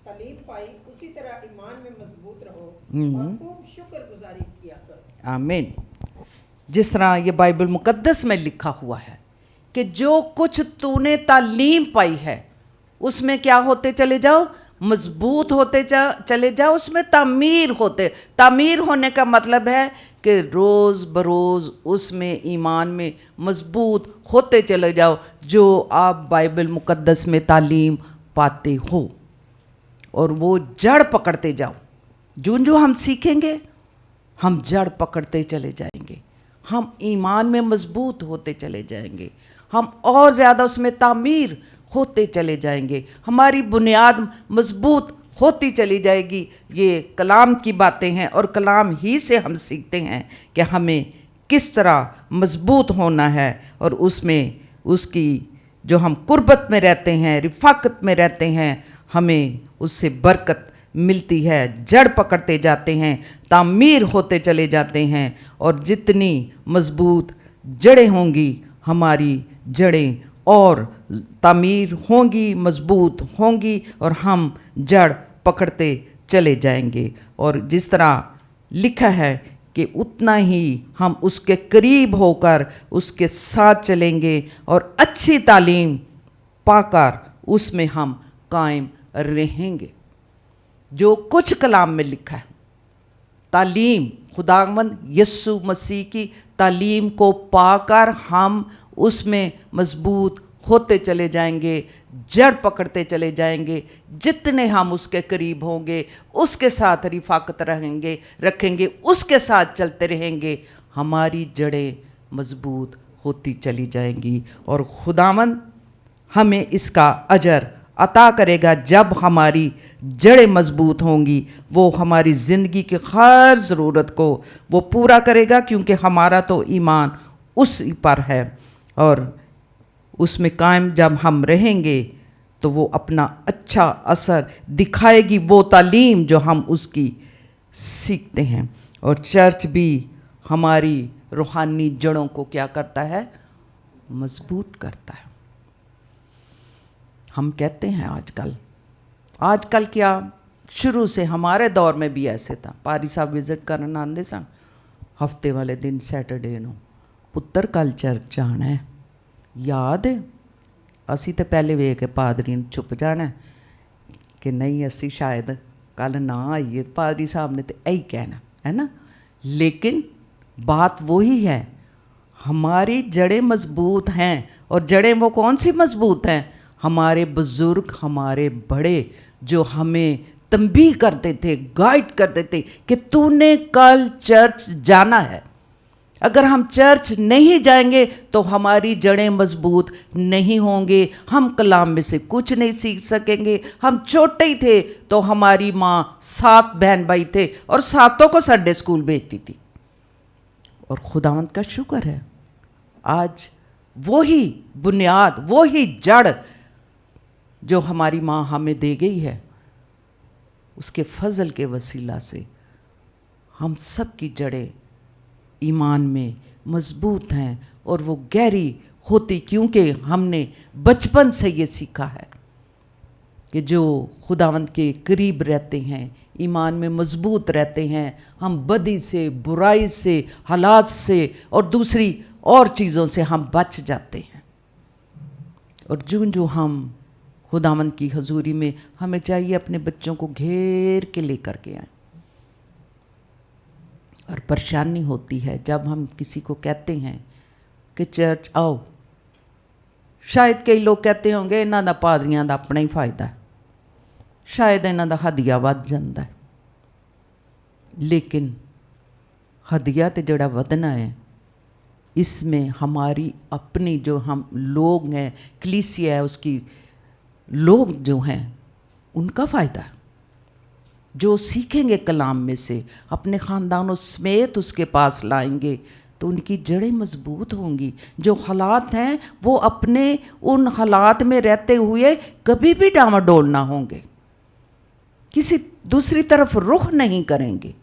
तालीम पाई उसी तरह ईमान में मजबूत रहो और खूब शुक्रगुजारी किया करो। आमीन। जिस तरह ये बाइबल मुकद्दस में लिखा हुआ है कि जो कुछ तूने तालीम पाई है उसमें क्या होते चले जाओ? मजबूत होते चले जाओ, उसमें तामीर होने का मतलब है कि रोज़ बरोज़ उसमें ईमान में मजबूत होते चले जाओ, जो आप बाइबल मुकद्दस में तालीम पाते हो, और वो जड़ पकड़ते जाओ। जो हम सीखेंगे हम जड़ पकड़ते चले जाएंगे, हम ईमान में मजबूत होते चले जाएंगे, हम और ज़्यादा उसमें तामीर होते चले जाएंगे, हमारी बुनियाद मजबूत होती चली जाएगी। ये कलाम की बातें हैं, और कलाम ही से हम सीखते हैं कि हमें किस तरह मजबूत होना है, और उसमें उसकी जो हम कुर्बत में रहते हैं, रिफाकत में रहते हैं, हमें उससे बरकत मिलती है, जड़ पकड़ते जाते हैं, तामीर होते चले जाते हैं, और जितनी मजबूत जड़ें होंगी हमारी जड़ें और तामीर होंगी, मजबूत होंगी, और हम जड़ पकड़ते चले जाएंगे। और जिस तरह लिखा है कि उतना ही हम उसके करीब होकर उसके साथ चलेंगे, और अच्छी तालीम पाकर उसमें हम कायम रहेंगे। जो कुछ कलाम में लिखा है, तालीम खुदावंद यीशु मसीह की तालीम को पाकर हम उसमें मजबूत होते चले जाएंगे, जड़ पकड़ते चले जाएंगे। जितने हम उसके करीब होंगे, उसके साथ रिफाकत रखेंगे, उसके साथ चलते रहेंगे, हमारी जड़ें मजबूत होती चली जाएंगी और खुदावंद हमें इसका अजर अता करेगा। जब हमारी जड़ें मजबूत होंगी, वो हमारी ज़िंदगी की हर ज़रूरत को वो पूरा करेगा, क्योंकि हमारा तो ईमान उसी पर है और उसमें कायम जब हम रहेंगे तो वो अपना अच्छा असर दिखाएगी, वो तालीम जो हम उसकी सीखते हैं। और चर्च भी हमारी रूहानी जड़ों को क्या करता है? मजबूत करता है। हम कहते हैं आजकल क्या, शुरू से हमारे दौर में भी ऐसे था। पारी साहब विजिट करन आंदे सन हफ्ते वाले दिन सैटरडे ਨੂੰ, ਪੁੱਤਰ ਕੱਲ ਚਰਚ ਜਾਣਾ ਹੈ, याद है? ਅਸੀਂ ਤਾਂ ਪਹਿਲੇ ਵੇਖ ਕੇ ਪਾਦਰੀ ਨੂੰ ਛੁਪ ਜਾਣਾ कि नहीं ਅਸੀਂ शायद कल ना आइए, पादरी साहब ने तो यही कहना है ना। लेकिन बात वही है, हमारी जड़ें मजबूत हैं। और जड़ें वो कौन सी मजबूत हैं? हमारे बुज़ुर्ग, हमारे बड़े जो हमें तंबीह करते थे, गाइड करते थे कि तूने कल चर्च जाना है। अगर हम चर्च नहीं जाएंगे तो हमारी जड़ें मजबूत नहीं होंगे, हम कलाम में से कुछ नहीं सीख सकेंगे। हम छोटे ही थे तो हमारी माँ 7 बहन भाई थे और 7 को संडे स्कूल भेजती थी। और खुदावंद का शुक्र है, आज वही बुनियाद, वही जड़ जो हमारी माँ हमें दे गई है, उसके फजल के वसीला से हम सब की जड़ें ईमान में मजबूत हैं और वो गहरी होती, क्योंकि हमने बचपन से ये सीखा है कि जो खुदावंद के करीब रहते हैं, ईमान में मजबूत रहते हैं, हम बदी से, बुराई से, हालात से और दूसरी और चीज़ों से हम बच जाते हैं। और जो हम खुदावंद की हजूरी में, हमें चाहिए अपने बच्चों को घेर के लेकर के आएँ। और परेशानी होती है जब हम किसी को कहते हैं कि चर्च आओ। शायद कई लोग कहते होंगे इन्हां दा पादरियां दा अपना ही फायदा है, शायद इन्हां दा हदिया वध जांदा है। लेकिन हदिया ते जिहड़ा वधना है, इसमें हमारी अपनी जो हम लोग हैं, कलीसिया है, उसकी लोग जो हैं उनका फ़ायदा है। जो सीखेंगे कलाम में से, अपने ख़ानदानों समेत उसके पास लाएंगे तो उनकी जड़ें मजबूत होंगी। जो हालात हैं वो अपने उन हालात में रहते हुए कभी भी डामाडोल ना होंगे, किसी दूसरी तरफ रुख नहीं करेंगे,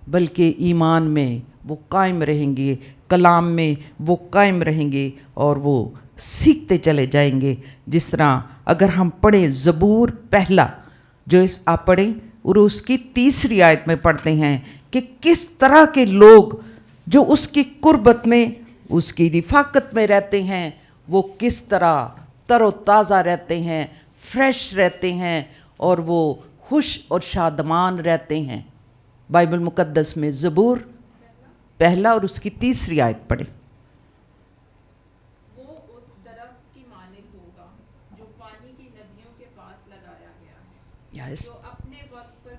बल्कि ईमान में वो कायम रहेंगे, कलाम में वो कायम रहेंगे और वो सीखते चले जाएंगे। जिस तरह अगर हम पढ़ें ज़बूर पहला, जो इस आप पढ़ें और उसकी 3री आयत में पढ़ते हैं कि किस तरह के लोग जो उसकी कुर्बत में, उसकी रिफाकत में रहते हैं, वो किस तरह तरोताज़ा रहते हैं, फ्रेश रहते हैं और वो खुश और शादमान रहते हैं। बाइबल मुकद्दस में ज़बूर पहला और उसकी 3री आयत पढ़े। वो उस दरख्त की मानिक होगा जो पानी की नदियों के पास लगाया गया है, जो अपने वक्त पर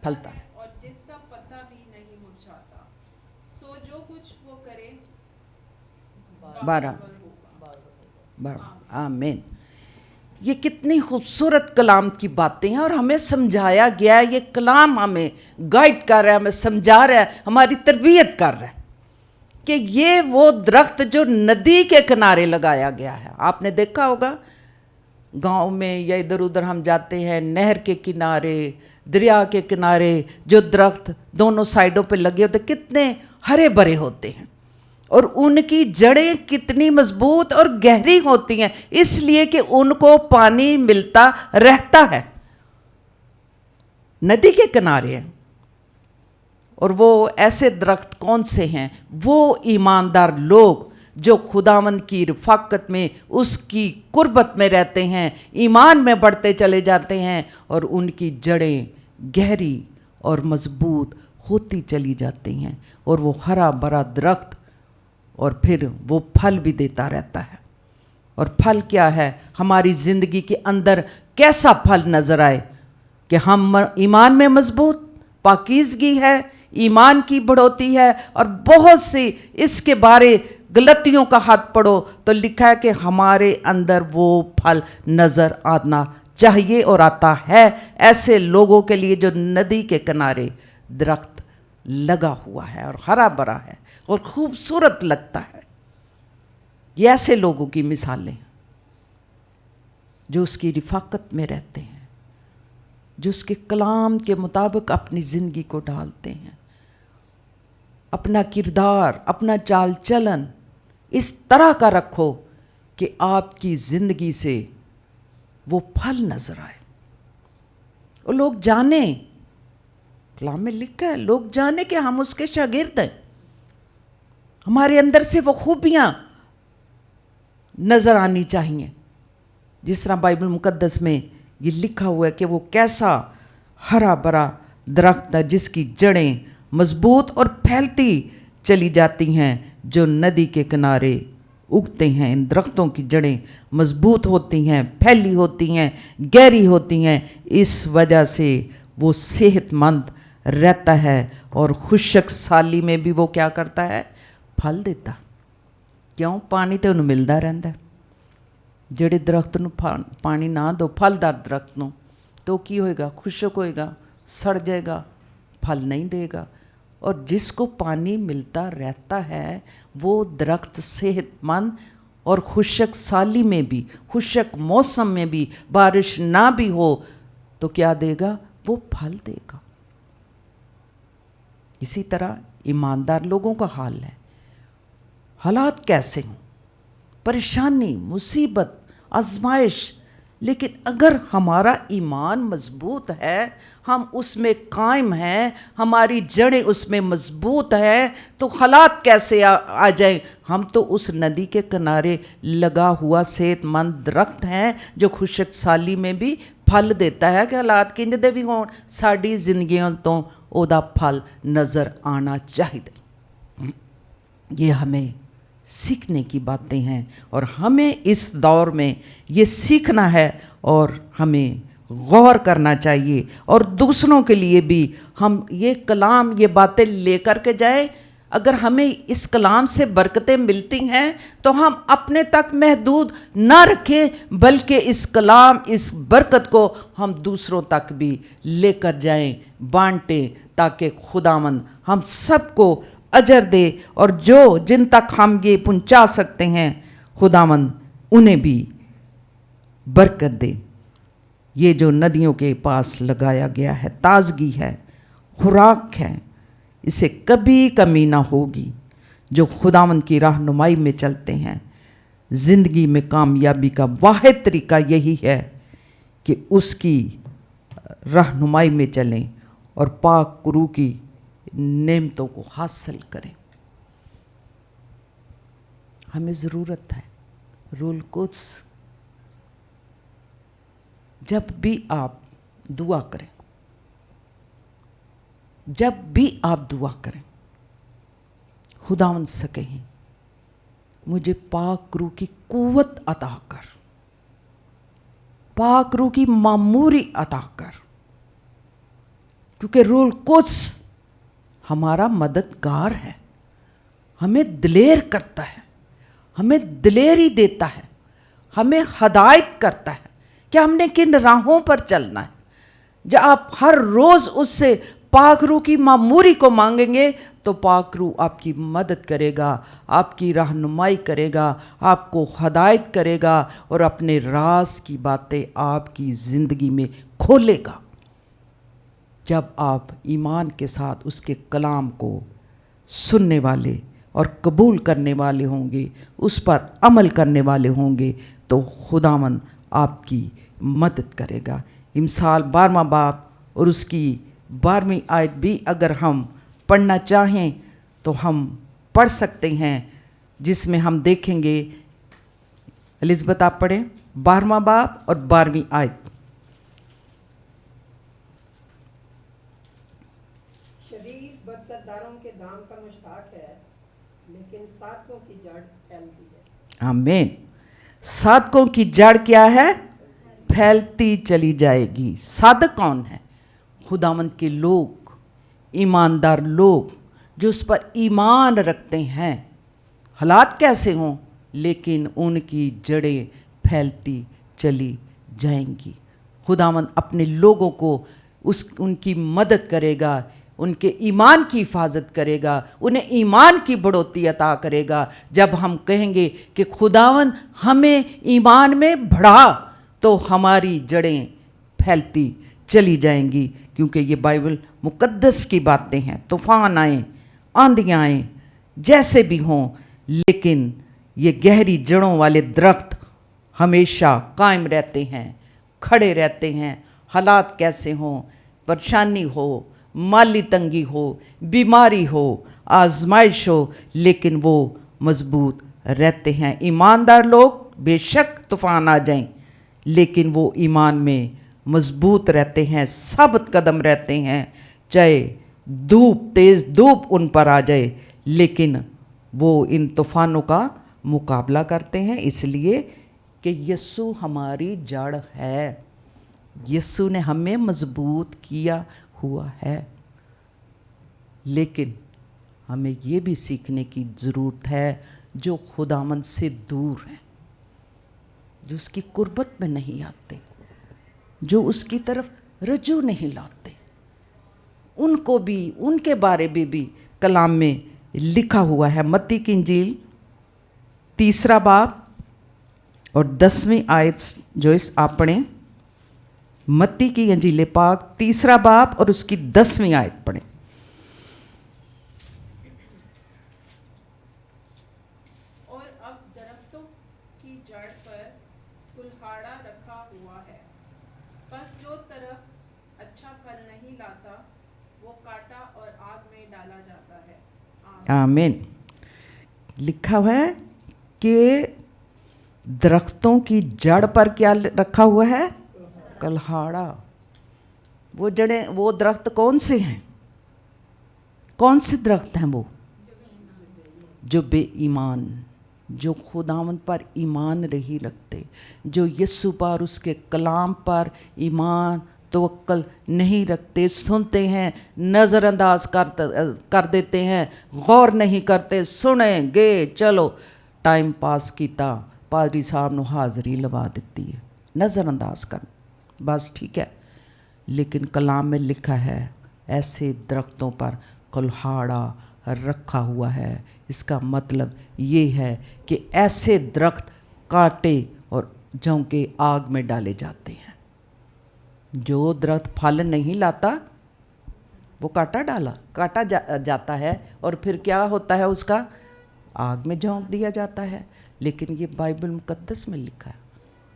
फलता है और जिसका पत्ता भी नहीं मुरझाता। सो जो कुछ वो करे बारह आमीन। ये कितनी खूबसूरत कलाम की बातें हैं और हमें समझाया गया है। ये कलाम हमें गाइड कर रहा है, हमें समझा रहा है, हमारी तरबियत कर रहा है कि ये वो दरख्त जो नदी के किनारे लगाया गया है। आपने देखा होगा गांव में या इधर उधर हम जाते हैं, नहर के किनारे, दरिया के किनारे जो दरख्त दोनों साइडों पे लगे होते, कितने हरे भरे होते हैं और उनकी जड़ें कितनी मजबूत और गहरी होती हैं, इसलिए कि उनको पानी मिलता रहता है, नदी के किनारे हैं। और वो ऐसे दरख्त कौन से हैं? वो ईमानदार लोग जो खुदावंद की रफ़ाकत में, उसकी कुर्बत में रहते हैं, ईमान में बढ़ते चले जाते हैं और उनकी जड़ें गहरी और मजबूत होती चली जाती हैं और वो हरा भरा दरख्त और फिर वो फल भी देता रहता है। और फल क्या है, हमारी ज़िंदगी के अंदर कैसा फल नज़र आए कि हम ईमान में मजबूत, पाकीज़गी है, ईमान की बढ़ोतरी है। और बहुत सी इसके बारे गलतियों का हाथ पढ़ो तो लिखा है कि हमारे अंदर वो फल नज़र आना चाहिए और आता है, ऐसे लोगों के लिए जो नदी के किनारे दरख्त लगा हुआ है और हरा भरा है और खूबसूरत लगता है। ये ऐसे लोगों की मिसालें जो उसकी रिफाकत में रहते हैं, जो उसके कलाम के मुताबिक अपनी ज़िंदगी को ढालते हैं, अपना किरदार, अपना चाल चलन इस तरह का रखो कि आपकी ज़िंदगी से वो फल नज़र आए और लोग जाने, कलाम में लिखा है, लोग जाने कि हम उसके शागिर्द हैं, हमारे अंदर से वो खूबियाँ नज़र आनी चाहिए। जिस तरह बाइबल मुकद्दस में ये लिखा हुआ है कि वो कैसा हरा भरा दरख्त है जिसकी जड़ें मजबूत और फैलती चली जाती हैं, जो नदी के किनारे उगते हैं। इन दरख्तों की जड़ें मजबूत होती हैं, फैली होती हैं, गहरी होती हैं, इस वजह से वो सेहतमंद रहता है और खुशक साली में भी वो क्या करता है, फल देता। क्यों? पानी तो उन्हें मिलता रहता है। ਜਿਹੜੇ ਦਰਖਤ ਨੂੰ ਪਾਣੀ ਨਾ ਦਿਓ, ਫਲਦਾਰ ਦਰਖਤ ਨੂੰ, तो ਕੀ ਹੋਏਗਾ, खुशक होएगा, सड़ जाएगा, फल नहीं देगा। और जिसको पानी मिलता रहता है वो दरख्त सेहतमंद और खुशक साली में भी, खुशक मौसम में भी, बारिश ना भी हो तो क्या देगा, वो फल देगा। इसी तरह ईमानदार लोगों का हाल है। हालात कैसे हों, परेशानी, मुसीबत, आजमाइश, लेकिन अगर हमारा ईमान मजबूत है, हम उसमें कायम हैं, हमारी जड़ें उसमें मजबूत हैं, तो हालात कैसे आ जाए। हम तो उस नदी के किनारे लगा हुआ सेहतमंद दरख्त हैं जो खुशक साली में भी फल देता है कि हालात किंज दे भी होण, साडी जिंदगियों तो ओदा फल नज़र आना चाहिए। ये हमें सीखने की बातें हैं और हमें इस दौर में ये सीखना है और हमें गौर करना चाहिए और दूसरों के लिए भी हम ये कलाम, ये बातें लेकर के जाएं। अगर हमें इस कलाम से बरकतें मिलती हैं तो हम अपने तक महदूद ना रखें, बल्कि इस कलाम, इस बरकत को हम दूसरों तक भी लेकर जाएं, बांटें, ताकि खुदावंद हम सबको अजर दे और जो जिन तक हम ये पहुंचा सकते हैं खुदावंद उन्हें भी बरकत दे। ये जो नदियों के पास लगाया गया है ताजगी है, खुराक है, इसे कभी कमी ना होगी। जो खुदावंद की रहनुमाई में चलते हैं, ज़िंदगी में कामयाबी का वाहिद तरीका यही है कि उसकी रहनुमाई में चलें और पाक कुरू की नेमतों को हासिल करें। हमें ज़रूरत है रूल कुद्स। जब भी आप दुआ करें, जब भी आप दुआ करें, खुदावंद से कहें, मुझे पाक रूह की कुव्वत अता कर, पाक रूह की मामूरी अता कर, क्योंकि रूल कुद्स हमारा मददगार है, हमें दिलेर करता है, हमें दिलेरी देता है, हमें हदायत करता है कि हमने किन राहों पर चलना है। जब आप हर रोज़ उससे पाक रूह की मामूरी को मांगेंगे तो पाक रूह आपकी मदद करेगा, आपकी रहनुमाई करेगा, आपको हदायत करेगा और अपने राज की बातें आपकी ज़िंदगी में खोलेगा। जब आप ईमान के साथ उसके कलाम को सुनने वाले और कबूल करने वाले होंगे, उस पर अमल करने वाले होंगे, तो खुदावंद आपकी मदद करेगा। इमसाल 12वां बाब और उसकी 12वीं आयत भी अगर हम पढ़ना चाहें तो हम पढ़ सकते हैं, जिसमें हम देखेंगे, एलिज़बेथ आप पढ़ें 12वां बाब और 12वीं आयत। बदकरदारों के दाम का मुश्ताक है, लेकिन साधकों की जड़ फैलती है। आमीन। साधकों की जड़ क्या है? फैलती चली जाएगी। साधक कौन है? खुदावंद के लोग, ईमानदार लोग जो उस पर ईमान रखते हैं, हालात कैसे हों लेकिन उनकी जड़ें फैलती चली जाएंगी। खुदावंद अपने लोगों को उनकी मदद करेगा, उनके ईमान की हिफाजत करेगा, उन्हें ईमान की बढ़ोतरी अता करेगा। जब हम कहेंगे कि खुदावंद हमें ईमान में बढ़ा, तो हमारी जड़ें फैलती चली जाएंगी, क्योंकि ये बाइबल मुकद्दस की बातें हैं। तूफान आए, आंधियाँ आएँ, जैसे भी हों, लेकिन ये गहरी जड़ों वाले दरख्त हमेशा कायम रहते हैं, खड़े रहते हैं। हालात कैसे हों, परेशानी हो, माली तंगी हो, बीमारी हो, आजमाइश हो, लेकिन वो मजबूत रहते हैं। ईमानदार लोग बेशक तूफान आ जाएं, लेकिन वो ईमान में मजबूत रहते हैं, साबित कदम रहते हैं। चाहे धूप, तेज़ धूप उन पर आ जाए, लेकिन वो इन तूफानों का मुकाबला करते हैं, इसलिए कि यीशु हमारी जड़ है। यीशु ने हमें मजबूत किया हुआ है। लेकिन हमें ये भी सीखने की ज़रूरत है, जो खुदावंद से दूर हैं, जो उसकी कुर्बत में नहीं आते, जो उसकी तरफ रजू नहीं लाते, उनको भी, उनके बारे में भी कलाम में लिखा हुआ है। मत्ती की इंजील 3 बाब और 10वीं आयत जो इस आपने मत्ती की इंजील पाक 3 बाब और उसकी 10वीं आयत पढ़ें। और अब दरख्तों की जड़ पर कुल्हाड़ा रखा हुआ है, बस जो तरफ अच्छा फल नहीं लाता वो काटा और आग में डाला जाता है। आमीन। लिखा हुआ है कि दरख्तों की जड़ पर क्या रखा हुआ है? कुल्हाड़ा। वो जड़ें, वो दरख्त कौन से हैं? कौन से दरख्त हैं वो? जो बेईमान, जो खुदावंद पर ईमान नहीं रखते, जो यीशु पर, उसके कलाम पर ईमान तवक्कल नहीं रखते, सुनते हैं नज़रअंदाज कर देते हैं, गौर नहीं करते, सुनेंगे चलो टाइम पास कीता, पादरी साहब ने हाज़री लगा देती है, नज़रअंदाज कर, बस ठीक है। लेकिन कलाम में लिखा है ऐसे दरख्तों पर कुल्हाड़ा रखा हुआ है। इसका मतलब ये है कि ऐसे दरख्त काटे और जौ के आग में डाले जाते हैं। जो दरख्त फल नहीं लाता वो काटा जाता है और फिर क्या होता है? उसका आग में झोंक दिया जाता है। लेकिन ये बाइबल मुकद्दस में लिखा है,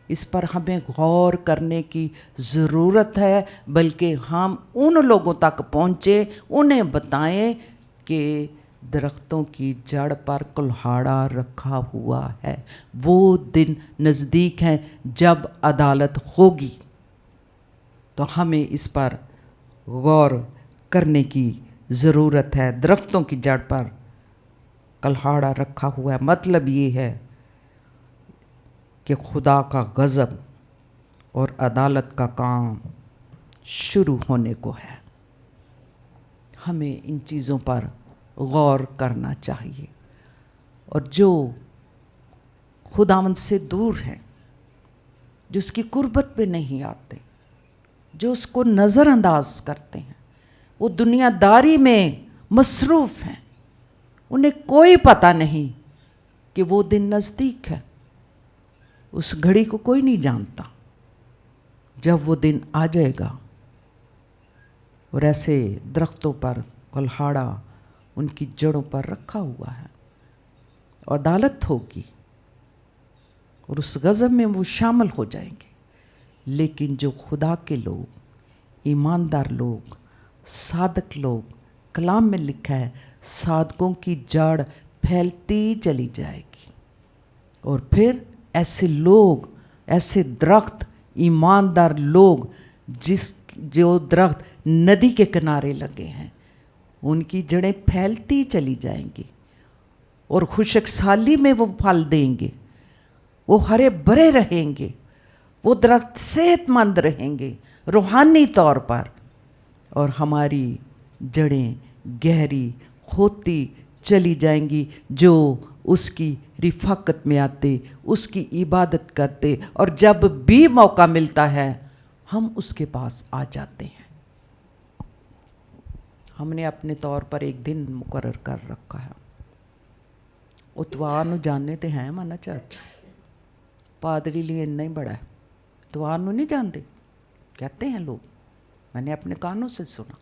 इस पर हमें गौर करने की ज़रूरत है, बल्कि हम उन लोगों तक पहुँचे, उन्हें बताएं कि दरख्तों की जड़ पर कुल्हाड़ा रखा हुआ है। वो दिन नज़दीक हैं जब अदालत होगी, तो हमें इस पर गौर करने की ज़रूरत है। दरख्तों की जड़ पर कुल्हाड़ा रखा हुआ है, मतलब ये है कि खुदा का गज़ब और अदालत का काम शुरू होने को है। हमें इन चीज़ों पर गौर करना चाहिए। और जो खुदावंद से दूर हैं, जो उसकी कुर्बत पे नहीं आते, जो उसको नज़रअंदाज करते हैं, वो दुनियादारी में मसरूफ़ हैं। उन्हें कोई पता नहीं कि वो दिन नज़दीक है। उस घड़ी को कोई नहीं जानता जब वो दिन आ जाएगा। और ऐसे दरख्तों पर कुल्हाड़ा उनकी जड़ों पर रखा हुआ है और अदालत होगी और उस गज़ब में वो शामिल हो जाएंगे। लेकिन जो खुदा के लोग, ईमानदार लोग, सादक लोग, कलाम में लिखा है सादकों की जड़ फैलती चली जाएगी। और फिर ऐसे लोग, ऐसे दरख्त, ईमानदार लोग, जो दरख्त नदी के किनारे लगे हैं, उनकी जड़ें फैलती चली जाएंगी और खुशकसाली में वो फल देंगे। وہ ہرے بھرے رہیں گے، وہ درخت صحت مند رہیں گے روحانی طور پر، اور ہماری جڑیں گہری ہوتی چلی جائیں گی، جو اس کی رفاقت میں آتے، اس کی عبادت کرتے، اور جب بھی موقع ملتا ہے ہم اس کے پاس آ جاتے ہیں۔ ہم نے اپنے طور پر ایک دن مقرر کر رکھا ہے، اتوار نو جانے تے ہیں مانا چرچ، پادری لیے نہیں بڑا ہے، اتوار نو نہیں جانتے کہتے ہیں لوگ، میں نے اپنے کانوں سے سنا،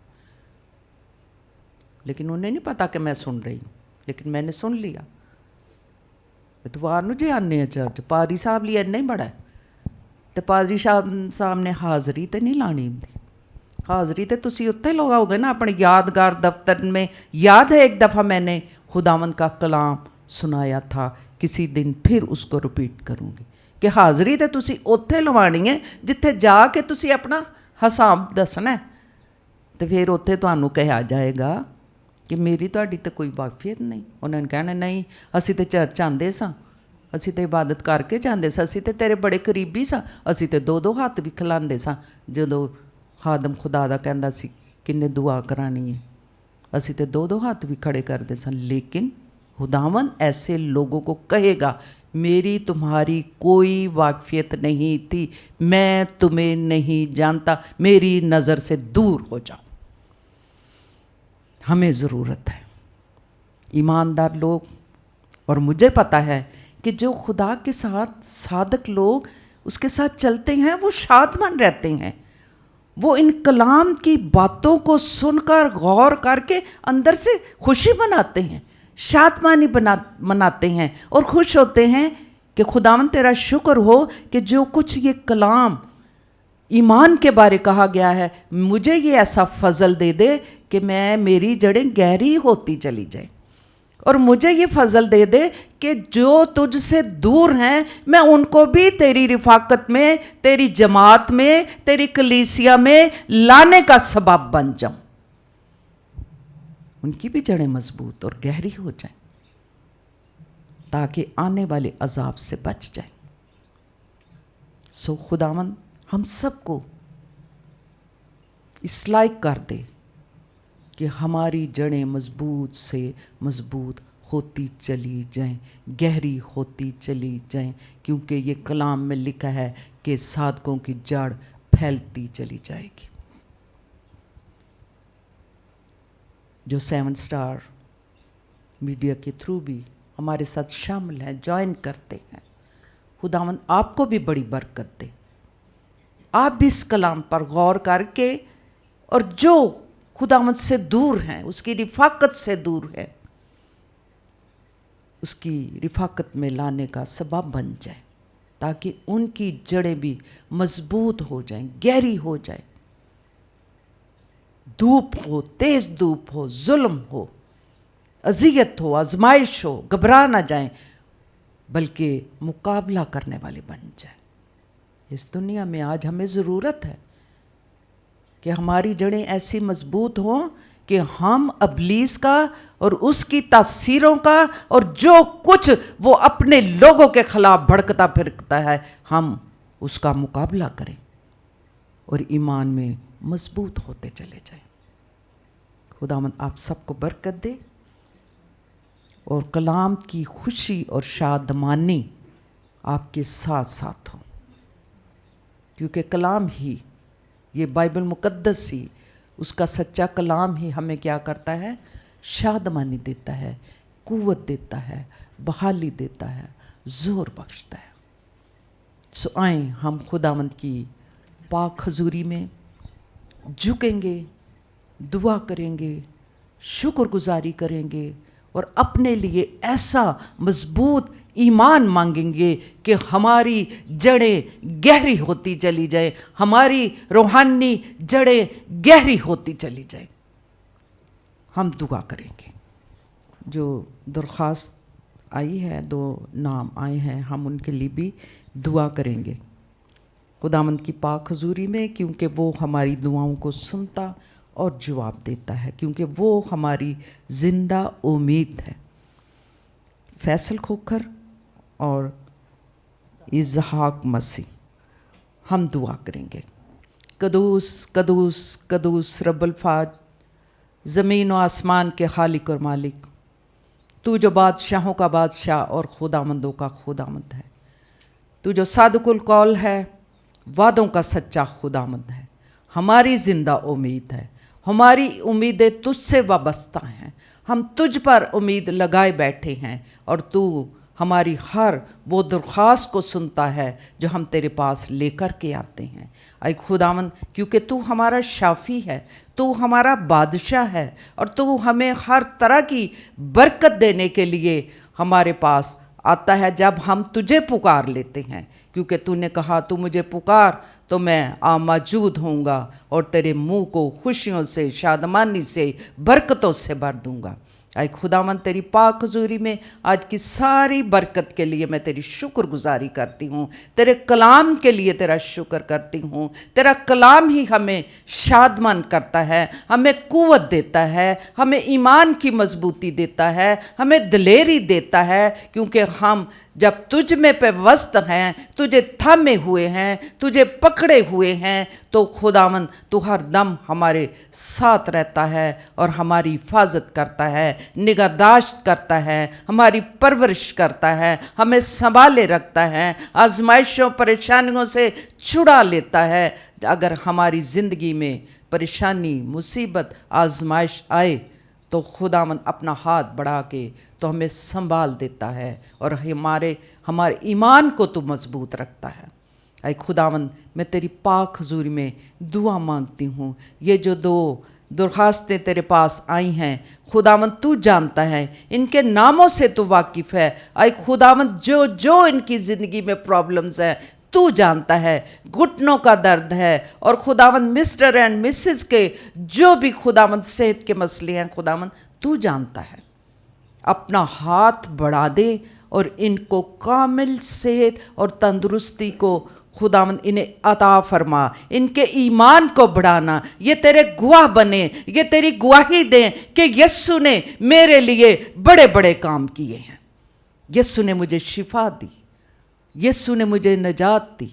لیکن انہیں نہیں پتا کہ میں سن رہی ہوں، لیکن میں نے سن لیا اتوار نو جی آنے ہیں چرچ، پادری صاحب لیے نہیں بڑا ہے، تو پادری صاحب نے حاضری تے نہیں لانی ہوندی، حاضری تے تسی اتنے لوگا ہوگے نا اپنے یادگار دفتر میں۔ یاد ہے ایک دفعہ میں نے خداوند کا کلام سنایا تھا، کسی دن پھر اس کو رپیٹ کروں گی، کہ حاضری تے تسی اتنے لوانی ہے جتھے جا کے تسی اپنا حساب دسنا ہے، تو پھر اتنے تانوں کہا جائے گا کہ میری تہاڈی تے کوئی واقفیت نہیں۔ انہوں نے کہنا نہیں اسی تے چرچ آندے ساں، اسی تے عبادت کر کے جاندے ساں، اسی تے تیرے بڑے قریبی ساں، اسی تے دو ہاتھ بھی کھلاندے ساں، جدو خادم خدا دا کہندا سی کنے دعا کرانی ہے، اسی تے دو ہاتھ بھی کھڑے کردے ساں۔ لیکن خداوند ایسے لوگوں کو کہے گا میری تمہاری کوئی واقفیت نہیں تھی، میں تمہیں نہیں جانتا، میری نظر سے دور ہو جاؤ۔ ہمیں ضرورت ہے ایماندار لوگ، اور مجھے پتہ ہے کہ جو خدا کے ساتھ صادق لوگ اس کے ساتھ چلتے ہیں وہ شادمان رہتے ہیں، وہ ان کلام کی باتوں کو سن کر غور کر کے اندر سے خوشی مناتے ہیں، شادمانی مناتے ہیں، اور خوش ہوتے ہیں کہ خداوند تیرا شکر ہو کہ جو کچھ یہ کلام ایمان کے بارے کہا گیا ہے، مجھے یہ ایسا فضل دے دے کہ میری جڑیں گہری ہوتی چلی جائیں، اور مجھے یہ فضل دے دے کہ جو تجھ سے دور ہیں میں ان کو بھی تیری رفاقت میں، تیری جماعت میں، تیری کلیسیا میں لانے کا سبب بن جاؤں، ان کی بھی جڑیں مضبوط اور گہری ہو جائیں تاکہ آنے والے عذاب سے بچ جائیں۔ سو خداوند ہم سب کو اس لائق کر دے کہ ہماری جڑیں مضبوط سے مضبوط ہوتی چلی جائیں، گہری ہوتی چلی جائیں، کیونکہ یہ کلام میں لکھا ہے کہ صادقوں کی جڑ پھیلتی چلی جائے گی۔ جو 7 اسٹار میڈیا کے تھرو بھی ہمارے ساتھ شامل ہیں، جوائن کرتے ہیں، خداوند آپ کو بھی بڑی برکت دے، آپ بھی اس کلام پر غور کر کے، اور جو خداوند سے دور ہیں، اس کی رفاقت سے دور ہے، اس کی رفاقت میں لانے کا سبب بن جائے، تاکہ ان کی جڑیں بھی مضبوط ہو جائیں، گہری ہو جائیں، دھوپ ہو، تیز دھوپ ہو، ظلم ہو، اذیت ہو، آزمائش ہو، گھبرا نہ جائیں، بلکہ مقابلہ کرنے والے بن جائیں۔ اس دنیا میں آج ہمیں ضرورت ہے کہ ہماری جڑیں ایسی مضبوط ہوں کہ ہم ابلیس کا اور اس کی تاثیروں کا اور جو کچھ وہ اپنے لوگوں کے خلاف بھڑکتا پھرکتا ہے، ہم اس کا مقابلہ کریں اور ایمان میں مضبوط ہوتے چلے جائیں۔ خداوند آپ سب کو برکت دے، اور کلام کی خوشی اور شادمانی آپ کے ساتھ ساتھ ہو، کیونکہ کلام ہی، یہ بائبل مقدس ہی، اس کا سچا کلام ہی ہمیں کیا کرتا ہے؟ شادمانی دیتا ہے، قوت دیتا ہے، بحالی دیتا ہے، زور بخشتا ہے۔ سو آئیں ہم خداوند کی پاک حضوری میں جھکیں گے، دعا کریں گے، شکر گزاری کریں گے، اور اپنے لیے ایسا مضبوط ایمان مانگیں گے کہ ہماری جڑیں گہری ہوتی چلی جائیں، ہماری روحانی جڑیں گہری ہوتی چلی جائیں۔ ہم دعا کریں گے۔ جو درخواست آئی ہے، 2 نام آئے ہیں، ہم ان کے لیے بھی دعا کریں گے خداوند کی پاک حضوری میں، کیونکہ وہ ہماری دعاؤں کو سنتا اور جواب دیتا ہے، کیونکہ وہ ہماری زندہ امید ہے۔ فیصل کھوکھر اور इसहाक मसीह। हम दुआ करेंगे। कदूस कदूस कदूस रब्बुल फाज, ज़मीन और आसमान के खालिक और मालिक, तू जो बादशाहों का बादशाह और खुदामंदों का खुदामंद है, तू जो सादिकुल कौल है, वादों का सच्चा खुदामंद है, हमारी ज़िंदा उम्मीद है। हमारी उम्मीदें तुझसे वाबस्ता हैं। हम तुझ पर उम्मीद लगाए बैठे हैं और तू हमारी हर वो दरख्वास्त को सुनता है जो हम तेरे पास लेकर के आते हैं। ऐ खुदावंद, क्योंकि तू हमारा शाफ़ी है, तू हमारा बादशाह है और तू हमें हर तरह की बरकत देने के लिए हमारे पास आता है जब हम तुझे पुकार लेते हैं, क्योंकि तूने कहा तू मुझे पुकार तो मैं मौजूद होऊंगा और तेरे मुंह को खुशियों से, शादमानी से, बरकतों से भर दूंगा। ऐ खुदावंद, तेरी पाक हुजूरी में आज की सारी बरकत के लिए मैं तेरी शुक्रगुजारी करती हूँ। तेरे कलाम के लिए तेरा शुक्र करती हूँ। तेरा कलाम ही हमें शादमान करता है, हमें कुव्वत देता है, हमें ईमान की मजबूती देता है, हमें दिलेरी देता है, क्योंकि हम जब तुझ में पेवस्त हैं, तुझे थामे हुए हैं, तुझे पकड़े हुए हैं, तो खुदावंद तू हर दम हमारे साथ रहता है और हमारी हिफाजत करता है, निगहदाश्त करता है, हमारी परवरिश करता है, हमें संभाले रखता है, आजमाइशों परेशानियों से छुड़ा लेता है। अगर हमारी ज़िंदगी में परेशानी, मुसीबत, आजमाइश आए तो खुदावंद अपना हाथ बढ़ा के तो हमें संभाल देता है और हमारे ईमान को तो मजबूत रखता है। ऐ खुदावंद, मैं तेरी पाक हुजूरी में दुआ मांगती हूँ। ये जो दो दरख्वास्तें तेरे पास आई हैं, खुदावंद तू जानता है, इनके नामों से तू वाकिफ़ है। ऐ खुदावंद, जो जो इनकी ज़िंदगी में प्रॉब्लम्स हैं तू जानता है, घुटनों का दर्द है और खुदावंद मिस्टर एंड मिसेस के जो भी खुदावंद सेहत के मसले हैं, खुदावंद तू जानता है। अपना हाथ बढ़ा दे और इनको कामिल सेहत और तंदुरुस्ती को खुदावंद इन्हें अता फरमा। इनके ईमान को बढ़ाना, ये तेरे गवाह बने, ये तेरी गवाही दें कि यस्सु ने मेरे लिए बड़े बड़े काम किए हैं। यस्सु ने मुझे शिफा दी, यस्सु ने मुझे नजात दी।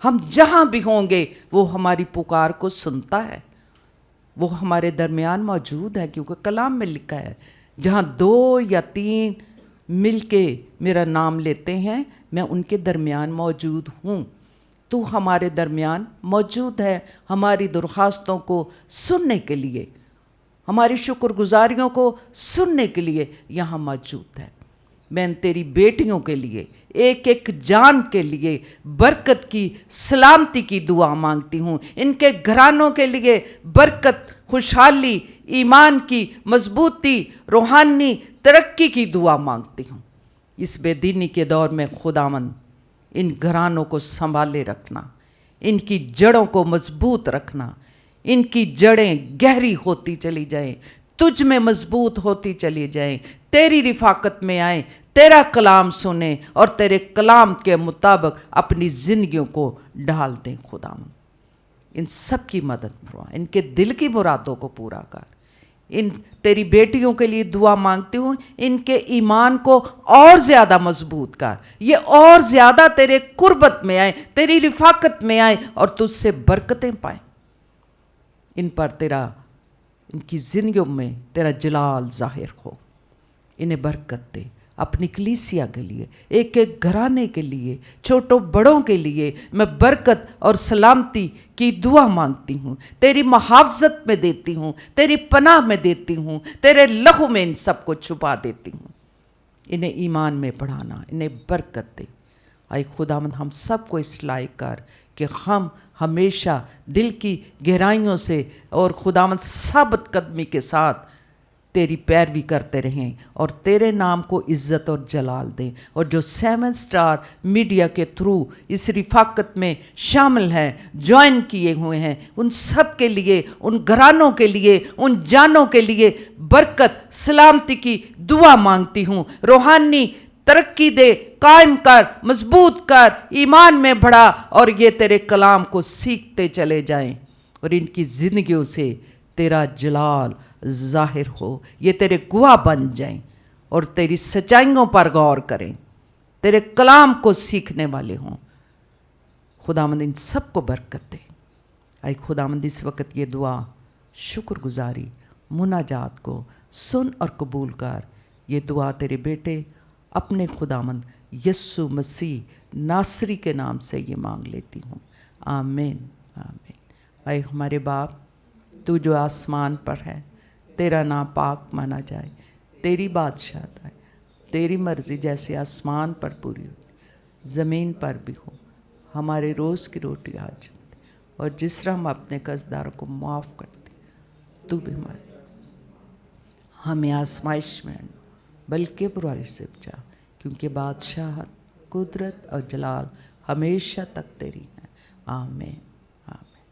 हम जहाँ भी होंगे वो हमारी पुकार को सुनता है, वो हमारे दरमियान मौजूद है, क्योंकि कलाम में लिखा है जहाँ 2 या 3 मिल के मेरा नाम लेते हैं मैं उनके दरमियान मौजूद हूँ। तू हमारे दरमियान मौजूद है, हमारी दरख्वास्तों को सुनने के लिए, हमारी शुक्रगुजारियों को सुनने के लिए यहाँ मौजूद है। मैं तेरी बेटियों के लिए, एक एक जान के लिए बरकत की, सलामती की दुआ मांगती हूँ। इनके घरानों के लिए बरकत, खुशहाली, ईमान की मजबूती, रूहानी तरक्की की दुआ मांगती हूँ। इस बेदीनी के दौर में खुदावंद इन घरानों को संभाले रखना, इनकी जड़ों को मजबूत रखना, इनकी जड़ें गहरी होती चली जाएं, तुझ में मजबूत होती चली जाएं, तेरी रिफाकत में आए, तेरा कलाम सुने और तेरे कलाम के मुताबिक अपनी ज़िंदगियों को ढाल दें। खुदावंद इन सब की मदद फरमा, इनके दिल की मुरादों को पूरा कर। इन तेरी बेटियों के लिए दुआ मांगती हूँ, इनके ईमान को और ज़्यादा मजबूत कर, ये और ज़्यादा तेरे कुर्बत में आए, तेरी रिफाकत में आए और तुझसे बरकतें पाएँ। इन पर तेरा, इनकी ज़िंदगियों में तेरा जलाल ज़ाहिर हो। इन्हें बरकत दे, अपनी कलीसिया के लिए, एक एक घराने के लिए, छोटों बड़ों के लिए मैं बरकत और सलामती की दुआ मांगती हूँ। तेरी मुहाफ़ज़त में देती हूँ, तेरी पनाह में देती हूँ, तेरे लहू में इन सबको छुपा देती हूँ। इन्हें ईमान में बढ़ाना, इन्हें बरकत दे। आए खुदावंद, हम सबको इस लायक कर कि हम हमेशा दिल की गहराइयों से और खुदावंद साबित कदमी के साथ तेरी पैरवी करते रहें और तेरे नाम को इज़्ज़त और जलाल दें। और जो 7 स्टार मीडिया के थ्रू इस रिफाकत में शामिल हैं, ज्वाइन किए हुए हैं, उन सब के लिए, उन घरानों के लिए, उन जानों के लिए बरकत, सलामती की दुआ मांगती हूँ। रूहानी तरक्की दे, कायम कर, मजबूत कर, ईमान में बढ़ा और ये तेरे कलाम को सीखते चले जाएं और इनकी ज़िंदगियों से तेरा जलाल ज़ाहिर हो। ये तेरे गवाह बन जाएं और तेरी सच्चाइयों पर गौर करें। तेरे कलाम को सीखने वाले हों। खुदावंद इन सब को बरकत दे। आए खुदावंद इस वक्त ये दुआ शुक्रगुजारी मुनाजात को सुन और कबूल कर। ये दुआ तेरे बेटे अपने खुदावंद यस्सु मसीह नासरी के नाम से ये मांग लेती हूँ। आमीन आमीन। आए हमारे बाप, तू जो आसमान पर है, तेरा नाम पाक माना जाए, तेरी बादशाहत आए, तेरी मर्ज़ी जैसे आसमान पर पूरी होती ज़मीन पर भी हो। हमारे रोज़ की रोटी आज दे, और जिस तरह हम अपने कर्जदारों को माफ़ करते, तू भी हमें आजमाइश में न बल्कि बुराई से बचा, क्योंकि बादशाहत, कुदरत और जलाल हमेशा तक तेरी है। आमीन आमीन।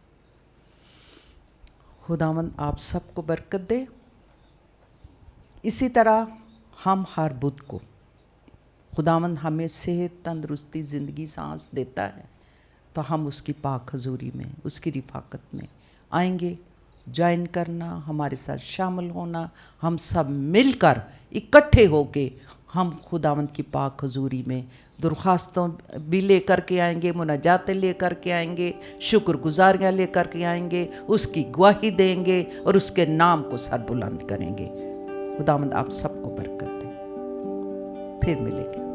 खुदावंद आप सबको बरकत दे। इसी तरह हम हर बुध को खुदावंद हमें सेहत, तंदरुस्ती, ज़िंदगी, सांस देता है, तो हम उसकी पाक हजूरी में, उसकी रिफाकत में आएंगे। ज्वाइन करना, हमारे साथ शामिल होना, हम सब मिलकर इकट्ठे होके हम खुदावंद की पाक हजूरी में दरख्वास्तों भी लेकर के आएंगे, मुनाजातें लेकर के आएंगे, शुक्रगुजारियाँ लेकर के आएंगे, उसकी गवाही देंगे और उसके नाम को सरबुलंद करेंगे। खुदावंद आप सबको बरकत दे। फिर मिलेंगे।